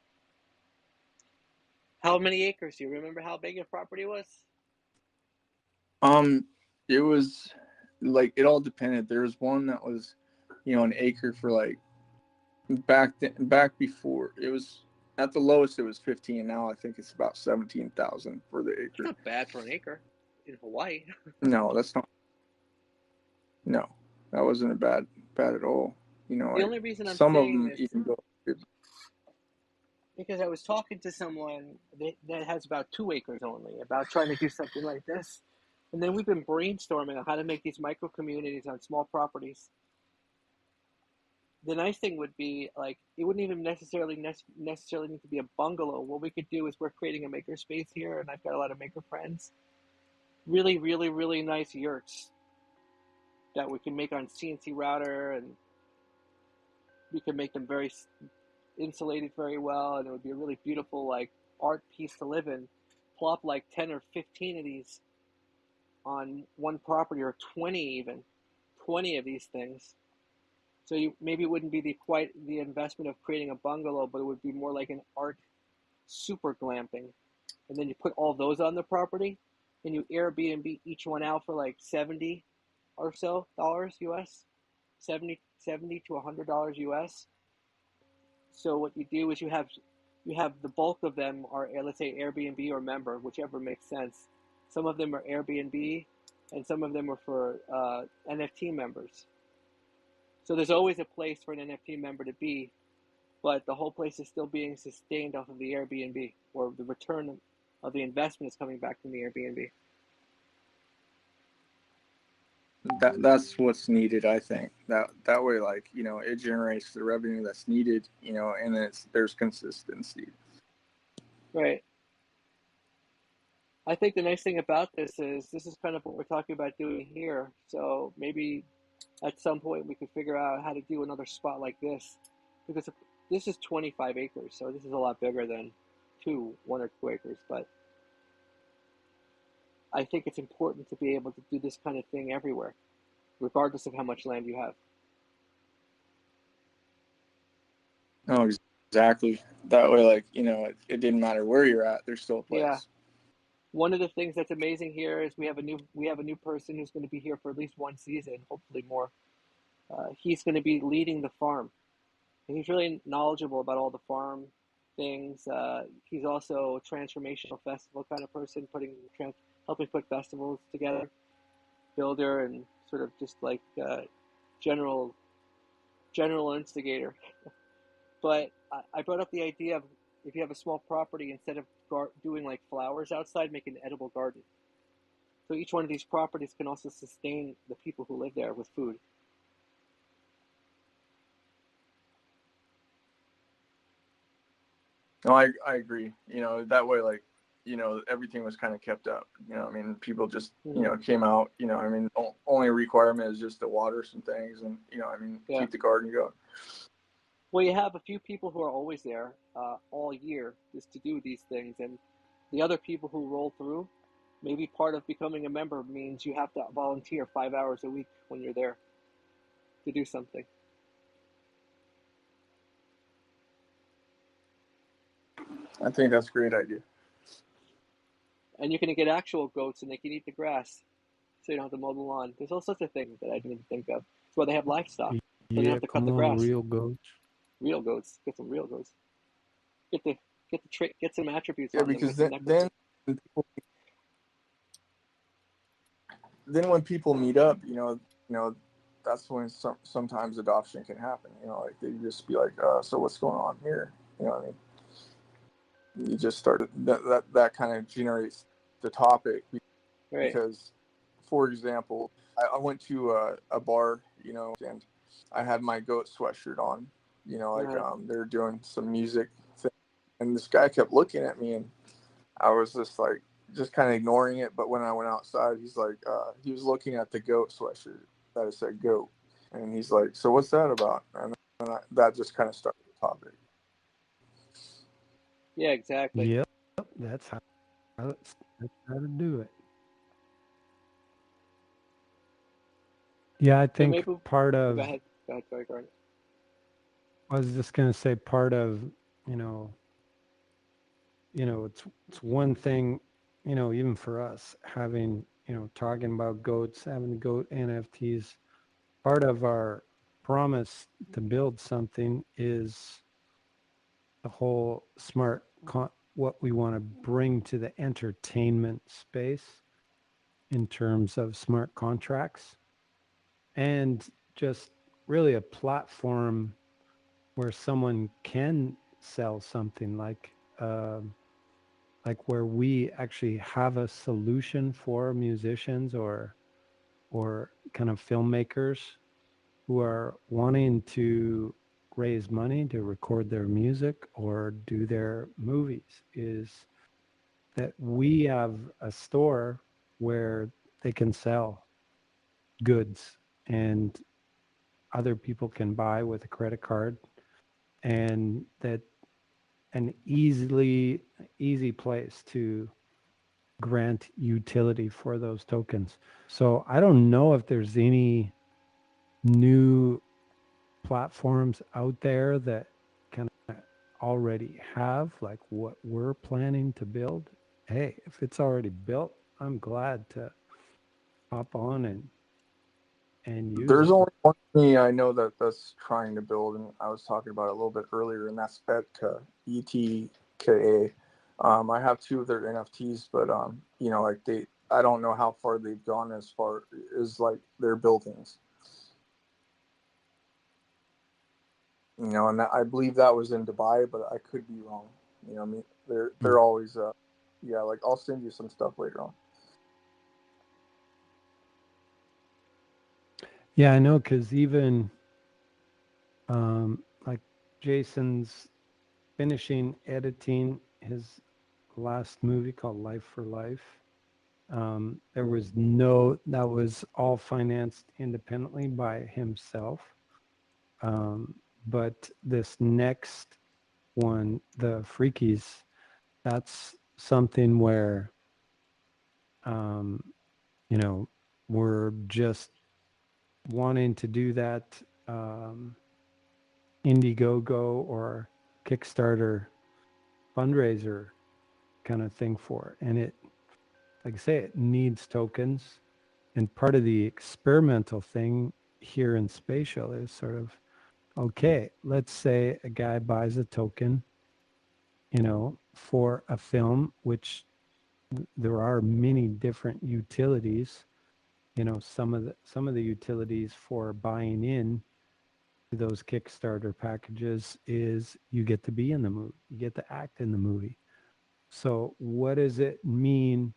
How many acres? Do you remember how big your property was? It was like, it all depended. There was one that was, an acre for like back before. It was at the lowest it was 15. Now I think it's about 17,000 for the acre. It's not bad for an acre in Hawaii. No, that's not. No, that wasn't bad at all. The only reason I'm some of saying them this, even go. because I was talking to someone that has about 2 acres only about trying to do something like this. And then we've been brainstorming on how to make these micro communities on small properties. The nice thing would be, like, it wouldn't even necessarily need to be a bungalow. What we could do is, we're creating a maker space here, and I've got a lot of maker friends. Really, really, really nice yurts that we can make on CNC router, and we can make them very insulated very well, and it would be a really beautiful like art piece to live in. Plop like 10 or 15 of these on one property, or 20 even, 20 of these things. So maybe it wouldn't be quite the investment of creating a bungalow, but it would be more like an art super glamping. And then you put all those on the property, and you Airbnb each one out for like 70 or so dollars US, 70 to $100 US. So what you do is you have the bulk of them are, let's say, Airbnb or member, whichever makes sense. Some of them are Airbnb, and some of them are for NFT members. So there's always a place for an NFT member to be, but the whole place is still being sustained off of the Airbnb, or the return of the investment is coming back from the Airbnb. That's what's needed, I think. That way, like, you know, it generates the revenue that's needed, you know, and there's consistency. Right. I think the nice thing about this is kind of what we're talking about doing here. So maybe at some point we could figure out how to do another spot like this, because this is 25 acres, so this is a lot bigger than 1 or 2 acres. But I think it's important to be able to do this kind of thing everywhere, regardless of how much land you have. No, exactly. That way, like, you know, it didn't matter where you're at, there's still a place. Yeah. One of the things that's amazing here is we have a new person who's going to be here for at least one season, hopefully more. He's going to be leading the farm, and he's really knowledgeable about all the farm things. He's also a transformational festival kind of person, helping put festivals together, builder, and sort of just like general instigator. But I brought up the idea of, if you have a small property, instead of doing like flowers outside, make an edible garden. So each one of these properties can also sustain the people who live there with food. No, I agree. You know, that way, like, you know, everything was kind of kept up. You know, I mean, people just, you know, came out, you know, I mean, only requirement is just to water some things and, you know, I mean, keep the garden going. Well, you have a few people who are always there all year just to do these things. And the other people who roll through, maybe part of becoming a member means you have to volunteer 5 hours a week when you're there to do something. I think that's a great idea. And you can get actual goats, and they can eat the grass, so you don't have to mow the lawn. There's all sorts of things that I didn't even think of. That's why they have livestock. So you don't have to cut the grass. Real goats. Real goats. Get some real goats. Get some attributes. Yeah, on because them. then when people meet up, you know, that's when sometimes adoption can happen. You know, like they just be like, so what's going on here? You know what I mean? You just started that kind of generates the topic, because, for example, I went to a bar, you know, and I had my goat sweatshirt on, you know, like they're doing some music thing, and this guy kept looking at me, and I was just kind of ignoring it. But when I went outside, he's like, he was looking at the goat sweatshirt that it said goat, and he's like, so what's that about? And that just kind of started the topic. Yeah, exactly. Yep, that's how to do it. Yeah, I think part of. Go ahead. Sorry, Garnet. I was just going to say part of, you know, it's one thing, you know, even for us having, you know, talking about goats, having goat NFTs, part of our promise to build something is the whole what we want to bring to the entertainment space in terms of smart contracts, and just really a platform where someone can sell something like where we actually have a solution for musicians or kind of filmmakers who are wanting to raise money to record their music or do their movies, is that we have a store where they can sell goods, and other people can buy with a credit card, and that an easy place to grant utility for those tokens. So I don't know if there's any new platforms out there that kind of already have like what we're planning to build. Hey, if it's already built, I'm glad to hop on and use There's it. only one thing I know that's trying to build, and I was talking about it a little bit earlier, and that's ETKA, ETKA. I have two of their NFTs, but you know, like I don't know how far they've gone as far as like their buildings. You know, and I believe that was in Dubai, but I could be wrong. You know, what I mean, they're always, yeah. Like I'll send you some stuff later on. Yeah, I know, because even like Jason's finishing editing his last movie called Life for Life. There was that was all financed independently by himself. But this next one, the Freakies, that's something where, you know, we're just wanting to do that Indiegogo or Kickstarter fundraiser kind of thing for. And it, like I say, it needs tokens. And part of the experimental thing here in Spatial is sort of, okay, let's say a guy buys a token, you know, for a film, which there are many different utilities. You know, some of the utilities for buying in to those Kickstarter packages is you get to be in the movie, you get to act in the movie. So what does it mean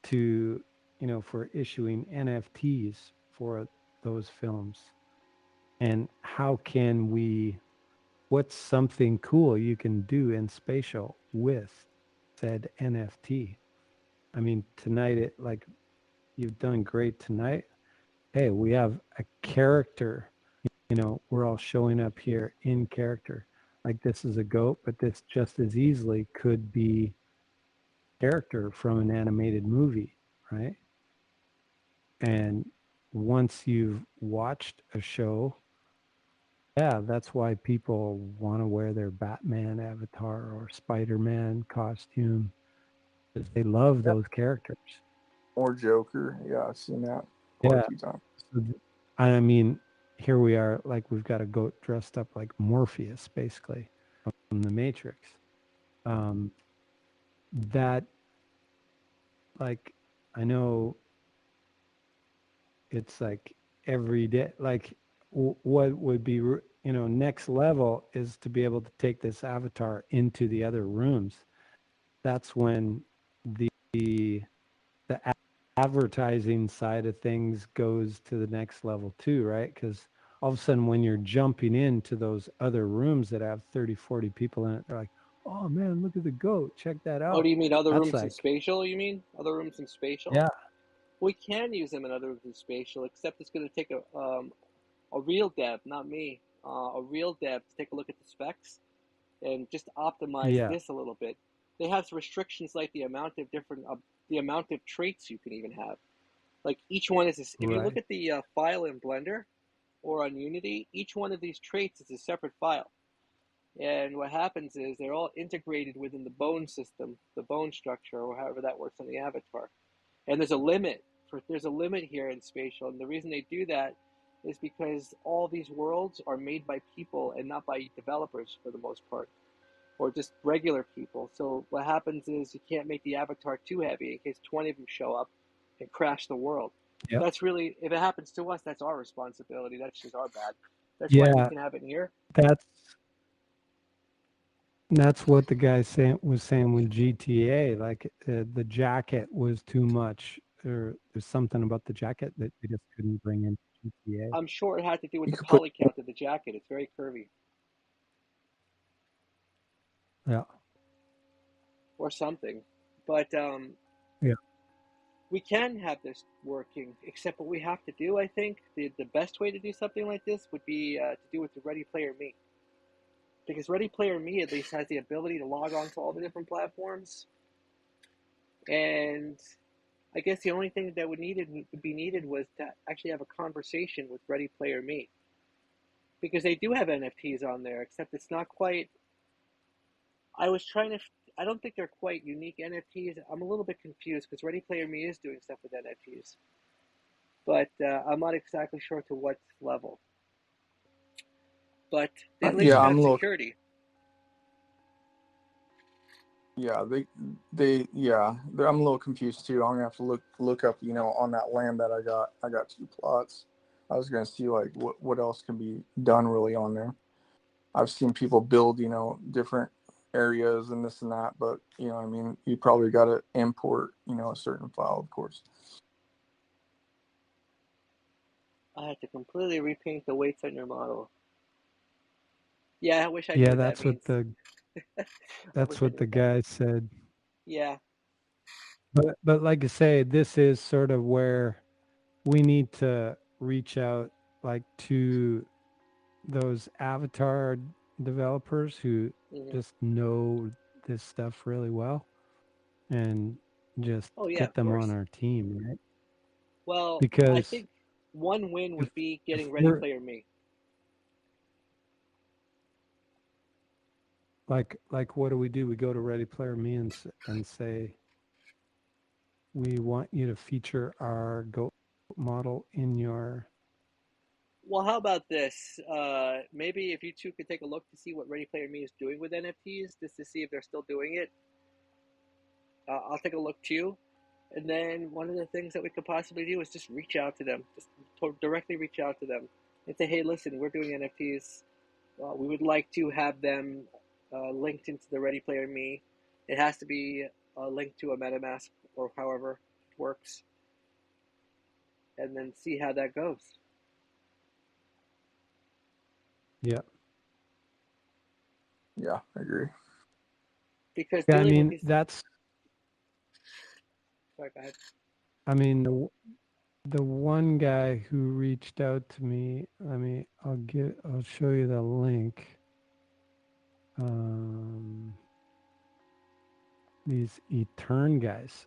to, you know, for issuing NFTs for those films? And how can we, what's something cool you can do in Spatial with said NFT? I mean, tonight, like you've done great tonight. Hey, we have a character, you know, we're all showing up here in character. Like this is a goat, but this just as easily could be character from an animated movie, right? And once you've watched a show, yeah, that's why people want to wear their Batman avatar or Spider-Man costume, because they love those characters. Or Joker, yeah, I've seen that quite Yeah. a few times. So, I mean, here we are, like we've got a goat dressed up like Morpheus, basically, from the Matrix. That, like, I know it's like every day, like what would be, you know, next level is to be able to take this avatar into the other rooms. That's when the advertising side of things goes to the next level too, right? Because all of a sudden when you're jumping into those other rooms that have 30, 40 people in it, they're like, oh man, look at the goat, check that Oh, do out. you mean other That's rooms in like, Spatial? You mean other rooms in Spatial? yeah, We can use them in other rooms in Spatial, except it's going to take a real dev, not me, a real dev to take a look at the specs and just optimize yeah, this a little bit. They have restrictions like the amount of the amount of traits you can even have. Like each one is, if you look right, at the file in Blender or on Unity, each one of these traits is a separate file. And what happens is they're all integrated within the bone system, the bone structure, or however that works on the avatar. And there's a limit here in Spatial, and the reason they do that is because all these worlds are made by people and not by developers for the most part, or just regular people. So what happens is you can't make the avatar too heavy in case 20 of them show up and crash the world. yeah, That's really, if it happens to us, that's our responsibility. That's just our bad. That's why we yeah. can have it here. That's that's what the guy was saying with GTA. Like the jacket was too much, or there's something about the jacket that they just couldn't bring into GTA. I'm sure it had to do with You the could put, poly count of the jacket. It's very curvy Yeah, or something. But yeah. we can have this working, except what we have to do, I think, the best way to do something like this would be to do it to Ready Player Me. Because Ready Player Me at least has the ability to log on to all the different platforms. And I guess the only thing that would be needed was to actually have a conversation with Ready Player Me. Because they do have NFTs on there, except it's not quite. I was trying to. I don't think they're quite unique NFTs. I'm a little bit confused because Ready Player Me is doing stuff with NFTs, but I'm not exactly sure to what level. But they at least Yeah, got security. Yeah, I'm a little confused too. I'm gonna have to look up, on that land that I got 2 plots. I was gonna see like what else can be done really on there. I've seen people build, different areas and this and that, but I mean, you probably got to import, a certain file, of course. I had to completely repaint the weights on your model. Yeah, I wish I knew Yeah, what that's that means. that's what the guy said. Yeah. But like I say, this is sort of where we need to reach out like to those avatar developers who just know this stuff really well and just get them on our team, right? Well, because I think one win would be getting Ready Player Me. Like what do? We go to Ready Player Me and say, we want you to feature our GOAT model in your. Well, how about this? Maybe if you two could take a look to see what Ready Player Me is doing with NFTs, just to see if they're still doing it. I'll take a look too. And then one of the things that we could possibly do is just reach out to them, just directly reach out to them and say, hey, listen, we're doing NFTs. We would like to have them linked into the Ready Player Me. It has to be linked to a MetaMask or however it works. And then see how that goes. Yeah. Yeah, I agree. Because I mean, that's. Sorry, go ahead. I mean, the one guy who reached out to me. I'll show you the link. These Etern guys.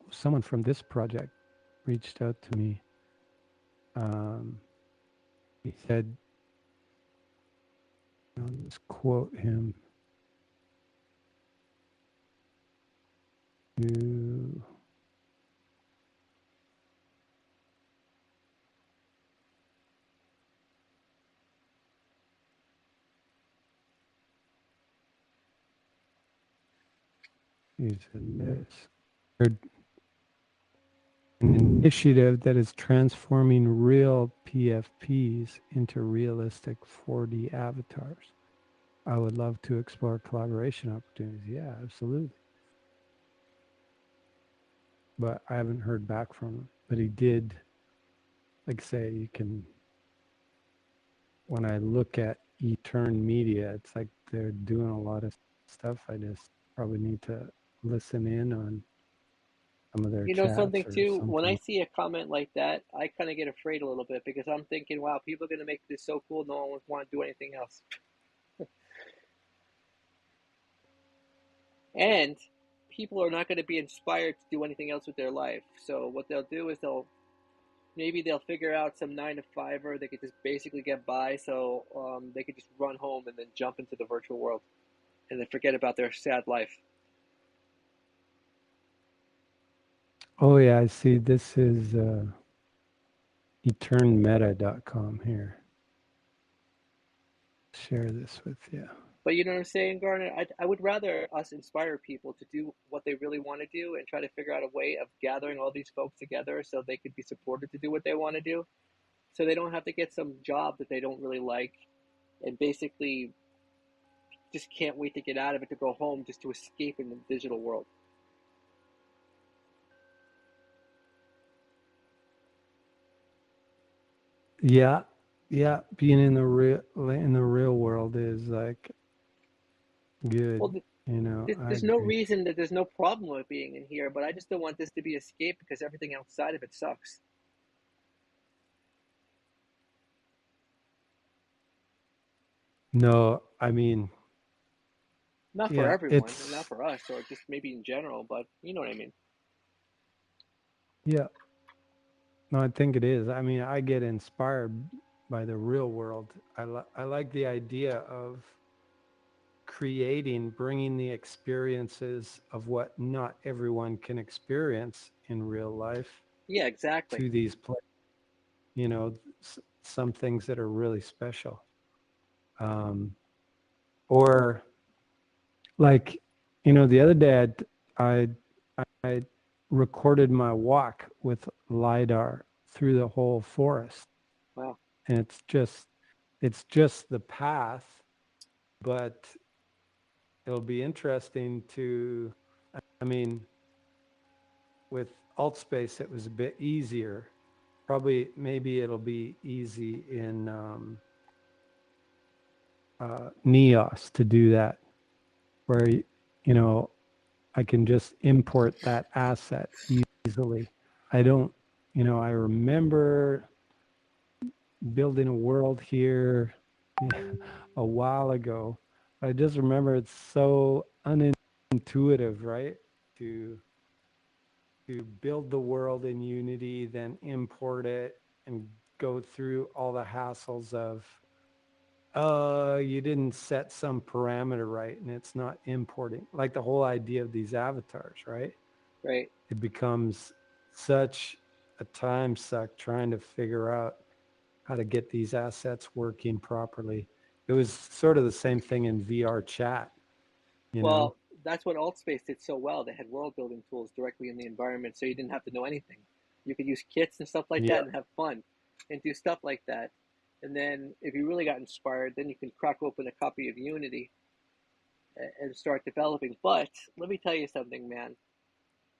Someone from this project reached out to me. He said, I'll just quote him. He said this. An initiative that is transforming real PFPs into realistic 4D avatars. I would love to explore collaboration opportunities. Yeah, absolutely. But I haven't heard back from him. But he did, like say, you can, when I look at Etern Media, it's like they're doing a lot of stuff. I just probably need to listen in on some of their chats something too, something. when I see a comment like that, I kind of get afraid a little bit because I'm thinking, wow, people are going to make this so cool, no one would want to do anything else. And people are not going to be inspired to do anything else with their life. So what they'll do is they'll figure out some 9-to-5er they could just basically get by, so they could just run home and then jump into the virtual world and then forget about their sad life. Oh yeah, I see. This is eternmeta.com here. Share this with you. But you know what I'm saying, Garnet? I would rather us inspire people to do what they really want to do and try to figure out a way of gathering all these folks together so they could be supported to do what they want to do. So they don't have to get some job that they don't really like and basically just can't wait to get out of it, to go home just to escape in the digital world. Yeah, being in the real world is like good. Well, You know, I There's no agree. reason that there's no problem with being in here, but I just don't want this to be escape because everything outside of it sucks. No, I mean, Not for yeah, everyone, and not it's, for us, or just maybe in general, but you know what I mean. yeah, no, I think it is. I mean, I get inspired by the real world. I like the idea of creating, bringing the experiences of what not everyone can experience in real life Yeah, exactly. to these places. You know, some things that are really special. Um, or like, you know, the other day I recorded my walk with LiDAR through the whole forest. Wow. And it's just the path, but it'll be interesting to, I mean, with AltSpace, it was a bit easier. Probably, maybe it'll be easy in NEOS to do that, where, you know, I can just import that asset easily. I don't, you know, I remember building a world here a while ago. I just remember it's so unintuitive, right? To build the world in Unity, then import it and go through all the hassles of, you didn't set some parameter right and it's not importing. Like the whole idea of these avatars, right? Right. It becomes such a time suck trying to figure out how to get these assets working properly. It was sort of the same thing in VR chat, you know? Well, that's what AltSpace did so well. They had world building tools directly in the environment, so you didn't have to know anything. You could use kits and stuff like Yeah. that and have fun and do stuff like that. And then if you really got inspired, then you can crack open a copy of Unity and start developing. But let me tell you something, man.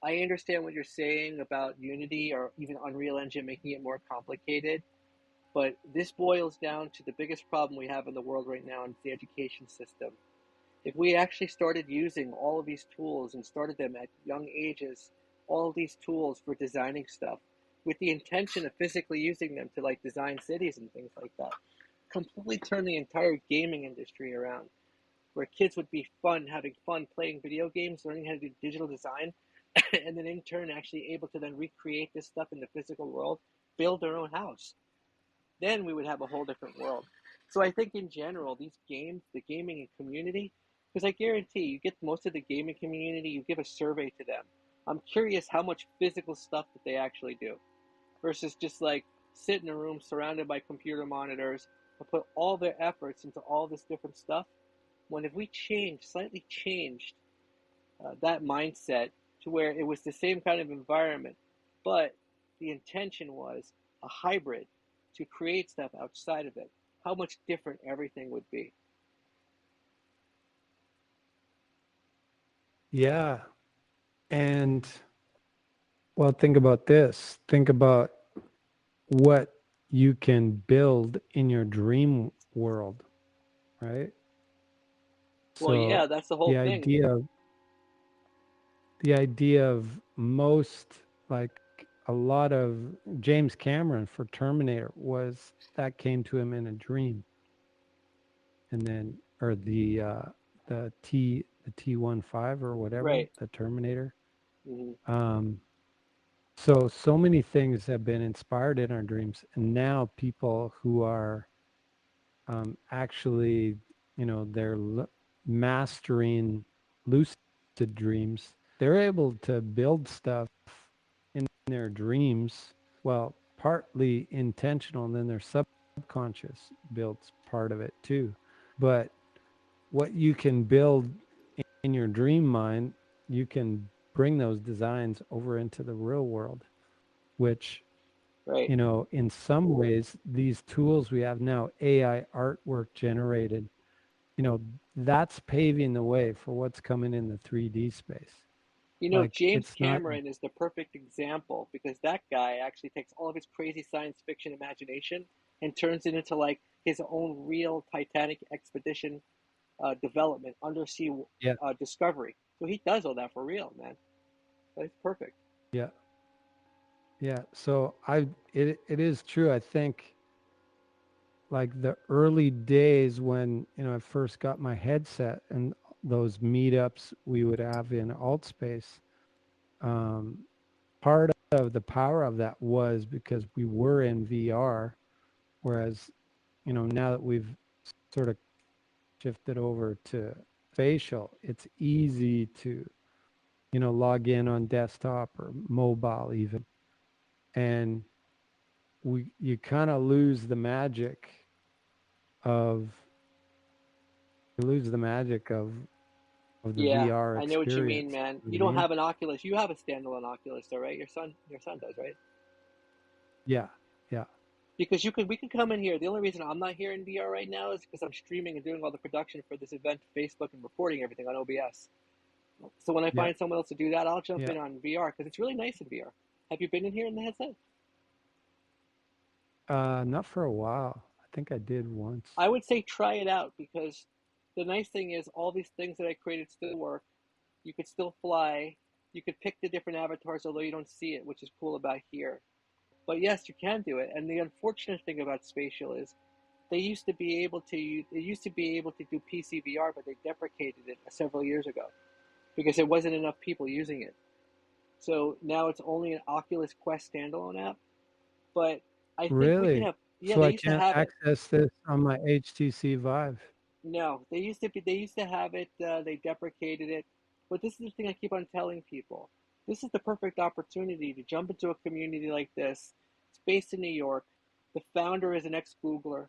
I understand what you're saying about Unity or even Unreal Engine making it more complicated, but this boils down to the biggest problem we have in the world right now, and it's the education system. If we actually started using all of these tools and started them at young ages, all of these tools for designing stuff, with the intention of physically using them to like design cities and things like that, completely turn the entire gaming industry around, where kids would be having fun playing video games, learning how to do digital design, and then in turn actually able to then recreate this stuff in the physical world, build their own house. Then we would have a whole different world. So I think in general, these games, the gaming community, because I guarantee you get most of the gaming community, you give a survey to them. I'm curious how much physical stuff that they actually do versus just like sit in a room surrounded by computer monitors and put all their efforts into all this different stuff. When if we slightly changed that mindset to where it was the same kind of environment, but the intention was a hybrid to create stuff outside of it, how much different everything would be. Yeah. And well, think about this. Think about what you can build in your dream world, right? Well, yeah, So that's the whole the thing. idea of the idea of most, like, a lot of James Cameron for Terminator was that came to him in a dream. And then, or the T-15 or whatever, Right. the Terminator. Mm-hmm. Um, so many things have been inspired in our dreams, and now people who are actually, you know, they're mastering lucid dreams. They're able to build stuff in their dreams. Well, partly intentional, and then their subconscious builds part of it too. But what you can build in your dream mind, you can bring those designs over into the real world, which, Right. you know, in some ways, these tools we have now, AI artwork generated, you know, that's paving the way for what's coming in the 3D space. You know, Like, James it's not, Cameron is the perfect example because that guy actually takes all of his crazy science fiction imagination and turns it into like his own real Titanic expedition development, undersea Yeah. discovery. So he does all that for real, man. That's perfect. Yeah. Yeah. So it is true. I think like the early days when, I first got my headset and those meetups we would have in Altspace, part of the power of that was because we were in VR, whereas, now that we've sort of shifted over to spatial, it's easy to, log in on desktop or mobile even. And you kind of lose the magic of the Yeah, VR I know what you mean, experience. man. You You know what I don't mean? have an Oculus. You have a standalone Oculus, though, right? Your son does, right? Yeah, yeah, Because we can come in here. The only reason I'm not here in VR right now is because I'm streaming and doing all the production for this event, Facebook, and recording everything on OBS. So when I yeah, find someone else to do that, I'll jump yeah. in on VR because it's really nice in VR. Have you been in here in the headset? Not for a while. I think I did once. I would say try it out because the nice thing is all these things that I created still work. You could still fly. You could pick the different avatars, although you don't see it, which is cool about here. But yes, you can do it. And the unfortunate thing about Spatial is they used to be able to do PC VR, but they deprecated it several years ago because there wasn't enough people using it. So now it's only an Oculus Quest standalone app. But I think we can Really? have, yeah, So they I used to can't have it. access this on my HTC Vive. No, they used to have it. They deprecated it. But this is the thing I keep on telling people. This is the perfect opportunity to jump into a community like this. It's based in New York. The founder is an ex-Googler.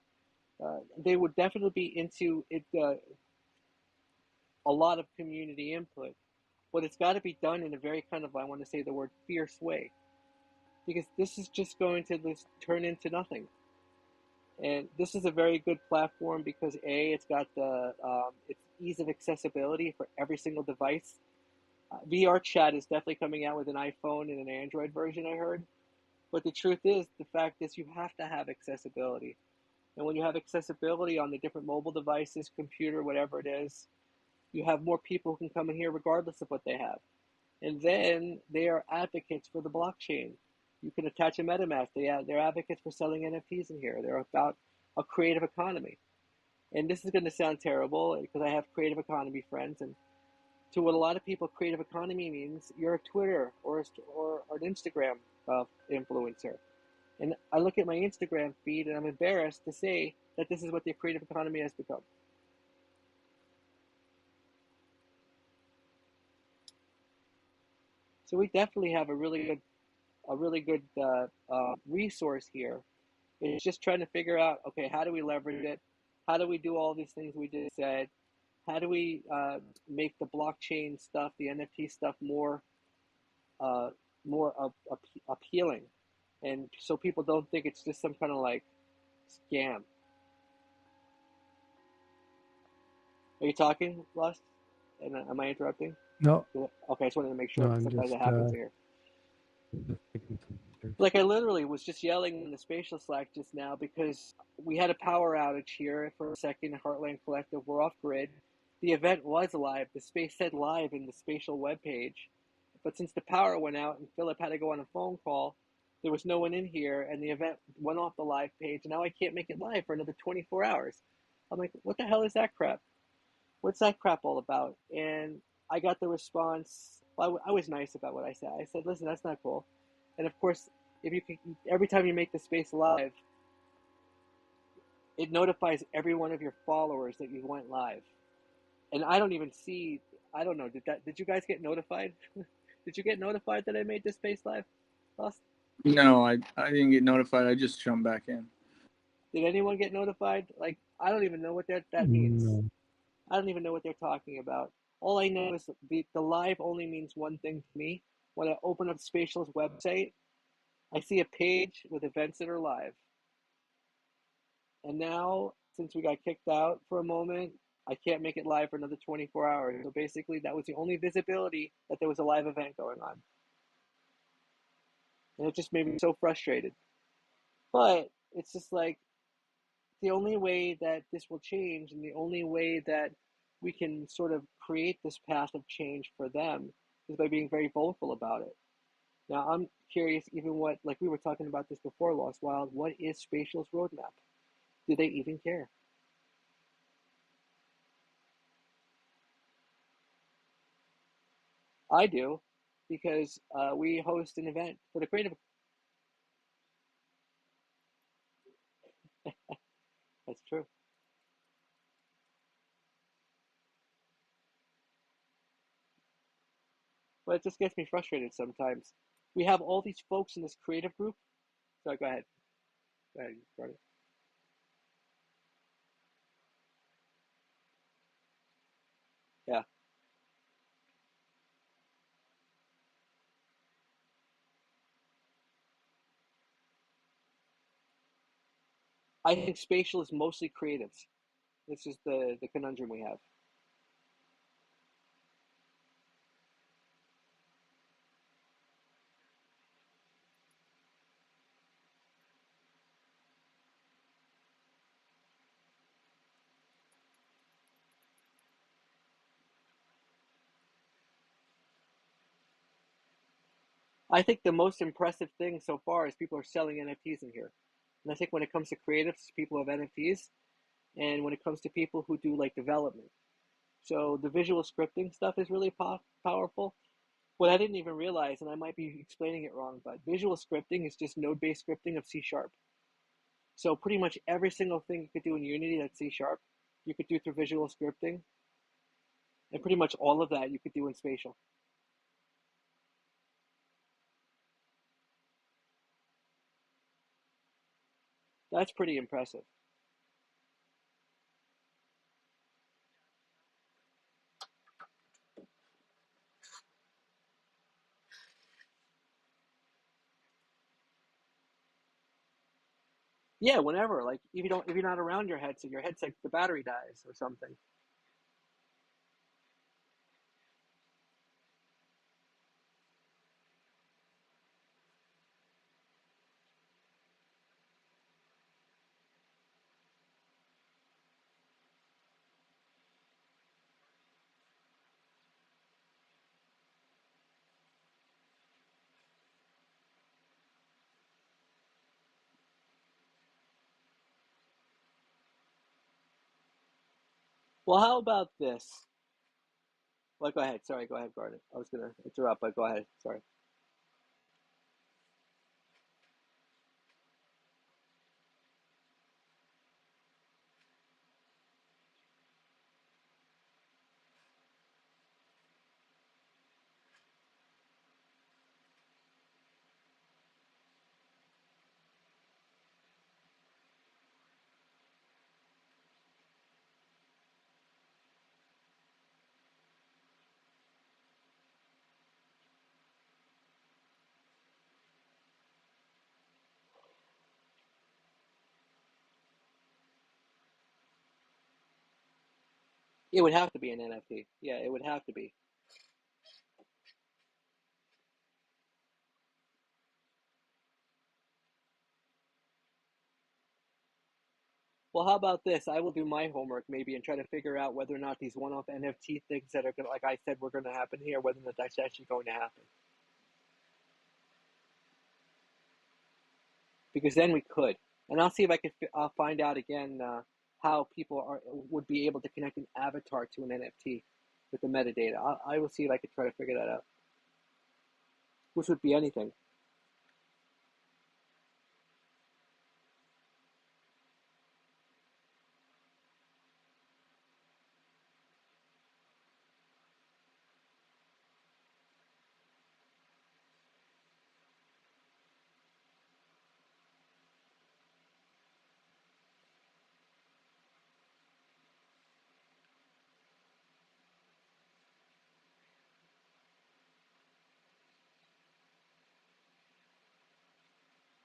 They would definitely be into it, a lot of community input, but it's got to be done in a very kind of, I want to say the word, fierce way, because this is just going to turn into nothing. And this is a very good platform because it's got the it's ease of accessibility for every single device. VR chat is definitely coming out with an iPhone and an Android version, I heard. But the truth is, the fact is, you have to have accessibility. And when you have accessibility on the different mobile devices, computer, whatever it is, you have more people who can come in here regardless of what they have. And then they are advocates for the blockchain. You can attach a MetaMask. They're advocates for selling NFTs in here. They're about a creative economy. And this is going to sound terrible because I have creative economy friends. And to what a lot of people, creative economy means you're a Twitter or an Instagram influencer. And I look at my Instagram feed and I'm embarrassed to say that this is what the creative economy has become. So we definitely have a really good resource here. It's just trying to figure out, okay, how do we leverage it? How do we do all these things we just said? How do we make the blockchain stuff, the NFT stuff, uh, appealing, and so people don't think it's just some kind of like scam? Are you talking, Lust? And am I interrupting? No, Okay, I just wanted to make sure no, because I'm sometimes just it happens here. taking some pictures. Like I literally was just yelling in the Spatial Slack just now because we had a power outage here for a second. Heartland Collective, we're off grid. The event was live. The space said live in the Spatial webpage, but since the power went out and Philip had to go on a phone call, there was no one in here, and the event went off the live page. And now I can't make it live for another 24 hours. I'm like, what the hell is that crap? What's that crap all about? And I got the response. Well, I was nice about what I said. I said, listen, that's not cool. And of course, if you can, every time you make the space live, it notifies every one of your followers that you went live. And I don't even see. I don't know. Did you guys get notified? Did you get notified that I made this space live? Lost? No, I didn't get notified. I just jumped back in. Did anyone get notified? Like, I don't even know what that means. No. I don't even know what they're talking about. All I know is the live only means one thing to me. When I open up Spatial's website, I see a page with events that are live. And now, since we got kicked out for a moment, I can't make it live for another 24 hours. So basically, that was the only visibility that there was a live event going on. And it just made me so frustrated. But it's just like the only way that this will change and the only way that we can sort of create this path of change for them is by being very vocal about it. Now, I'm curious, even what, like we were talking about this before, Lost Wild, what is Spatial's roadmap? Do they even care? I do, because we host an event for the creative. That's true. But it just gets me frustrated sometimes. We have all these folks in this creative group. Sorry, go ahead. Go ahead, Garnet. Yeah. I think Spatial is mostly creatives. This is the conundrum we have. I think the most impressive thing so far is people are selling NFTs in here. And I think when it comes to creatives, people have NFTs, and when it comes to people who do like development. So the visual scripting stuff is really powerful. What I didn't even realize, and I might be explaining it wrong, but visual scripting is just node-based scripting of C sharp. So pretty much every single thing you could do in Unity that's C sharp, you could do through visual scripting, and pretty much all of that you could do in Spatial. That's pretty impressive. Yeah, whenever, like if you're not around your headset, your headset the battery dies or something. Well, how about this? Well, go ahead. Sorry, go ahead, Garnet. I was gonna interrupt, but go ahead. Sorry. It would have to be an NFT. Yeah, it would have to be. Well, how about this? I will do my homework maybe and try to figure out whether or not these one-off NFT things that are gonna, like I said, were going to happen here, whether or not that's actually going to happen. Because then we could, and I'll see if I can. I'll find out again how people would be able to connect an avatar to an NFT with the metadata. I will see if I can try to figure that out, which would be anything.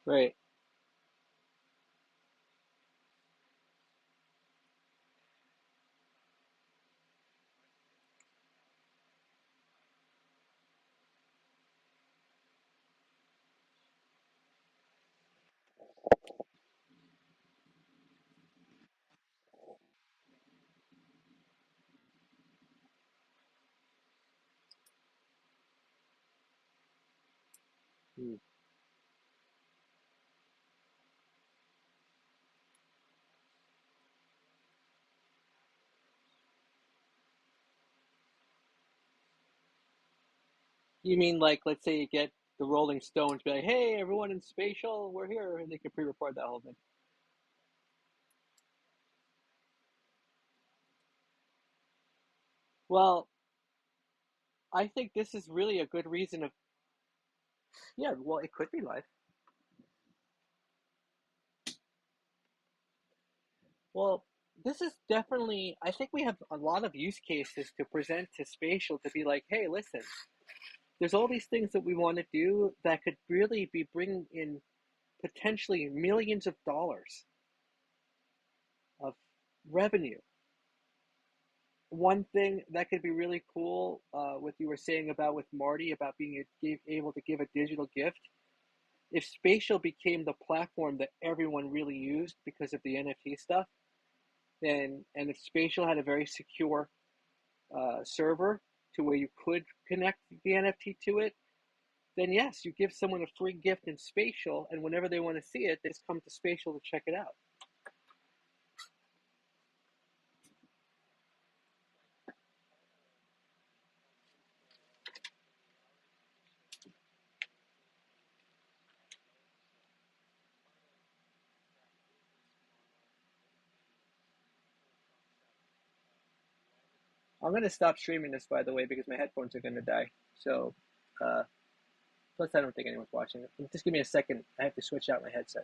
Right. Hmm. You mean like, let's say you get the Rolling Stones, be like, "Hey, everyone in Spatial, we're here," and they can pre-record that whole thing. Well, I think this is really a good reason of, yeah. Well, it could be live. Well, this is definitely. I think we have a lot of use cases to present to Spatial to be like, "Hey, listen, there's all these things that we want to do that could really be bringing in potentially millions of dollars of revenue." One thing that could be really cool, what you were saying about with Marty about being able to give a digital gift. If Spatial became the platform that everyone really used because of the NFT stuff, then and if Spatial had a very secure server to where you could connect the NFT to it, then yes, you give someone a free gift in Spatial, and whenever they want to see it, they just come to Spatial to check it out. I'm going to stop streaming this, by the way, because my headphones are going to die. So, uh, plus I don't think anyone's watching it. Just give me a second. I have to switch out my headset.